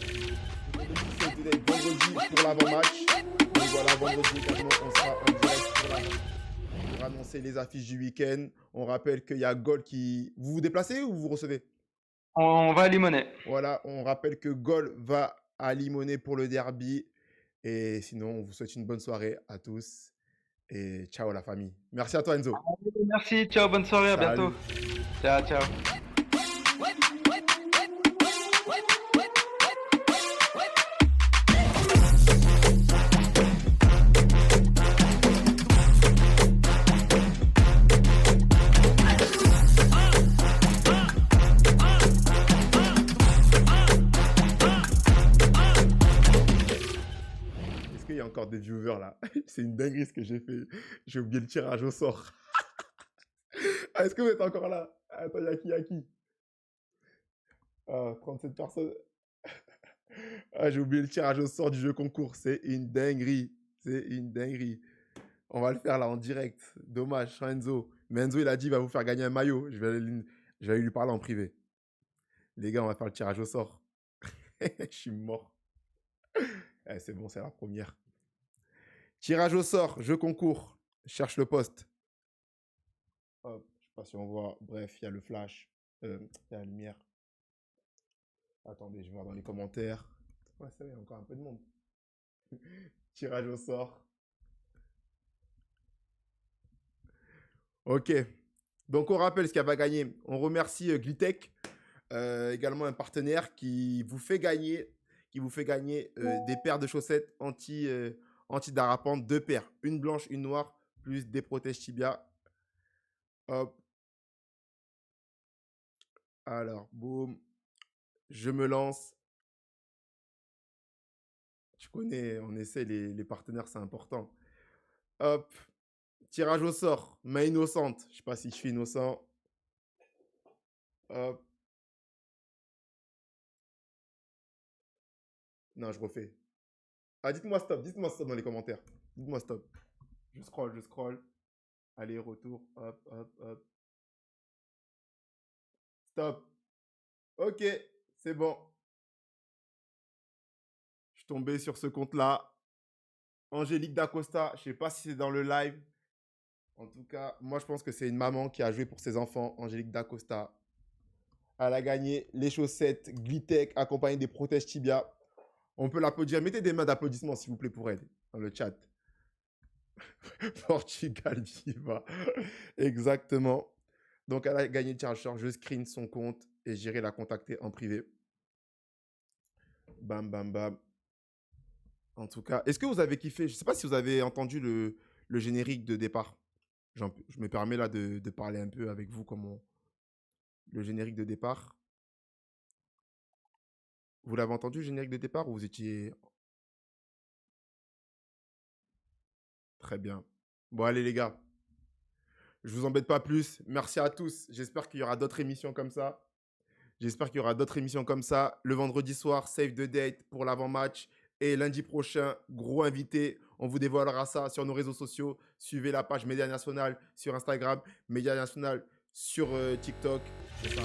vendredi pour l'avant-match. Donc voilà, vendredi également, on sera en direct pour annoncer les affiches du week-end. On rappelle qu'il y a Gol qui... Vous vous déplacez ou vous recevez? On va à Limonest. Voilà, on rappelle que Gol va à Limonest pour le derby. Et sinon, on vous souhaite une bonne soirée à tous. Et ciao la famille. Merci à toi Enzo. Merci, ciao, bonne soirée, à bientôt. Salut. Ciao, ciao. Est-ce qu'il y a encore des viewers là? C'est une dinguerie ce que j'ai fait. J'ai oublié le tirage au sort. Ah, est-ce que vous êtes encore là? Attends, y a qui? Ah, 37 personnes. Ah, j'ai oublié le tirage au sort du jeu concours. C'est une dinguerie. C'est une dinguerie. On va le faire là en direct. Dommage, sans Enzo. Mais Enzo, il a dit il va vous faire gagner un maillot. Je vais lui parler en privé. Les gars, on va faire le tirage au sort. Je suis mort. Eh, c'est bon, c'est la première. Tirage au sort, jeu concours. Cherche le poste. Hop, je sais pas si on voit. Bref, il y a le flash. Il y a la lumière. Attendez, je vais voir dans les commentaires. Ouais, c'est vrai, il y a encore un peu de monde. Tirage au sort. Ok. Donc, on rappelle ce qu'il va gagner. On remercie Glitech, également un partenaire qui vous fait gagner, des paires de chaussettes anti-dérapante, 2 paires. Une blanche, une noire, plus des protèges tibia. Hop. Alors, boum. Je me lance. Tu connais, on essaie, les partenaires, c'est important. Hop. Tirage au sort. Main innocente. Je sais pas si je suis innocent. Hop. Non, je refais. Ah, dites-moi stop dans les commentaires. Dites-moi stop. Je scroll. Allez, retour. Hop, hop, hop. Stop. Ok, c'est bon. Je suis tombé sur ce compte-là. Angélique Dacosta, je sais pas si c'est dans le live. En tout cas, moi, je pense que c'est une maman qui a joué pour ses enfants. Angélique Dacosta. Elle a gagné les chaussettes Glitech accompagnées des protèges tibia. On peut l'applaudir. Mettez des mains d'applaudissement, s'il vous plaît, pour elle, dans le chat. Portugal Viva. Exactement. Donc, elle a gagné le tirage. Je screen son compte et j'irai la contacter en privé. Bam, bam, bam. En tout cas, est-ce que vous avez kiffé? Je ne sais pas si vous avez entendu le générique de départ. Je me permets là de parler un peu avec vous comment le générique de départ. Vous l'avez entendu, le générique de départ, ou vous étiez... Très bien. Bon, allez les gars. Je vous embête pas plus. Merci à tous. J'espère qu'il y aura d'autres émissions comme ça. Le vendredi soir, save the date pour l'avant-match. Et lundi prochain, gros invité. On vous dévoilera ça sur nos réseaux sociaux. Suivez la page Média National sur Instagram, Média National sur TikTok. C'est ça.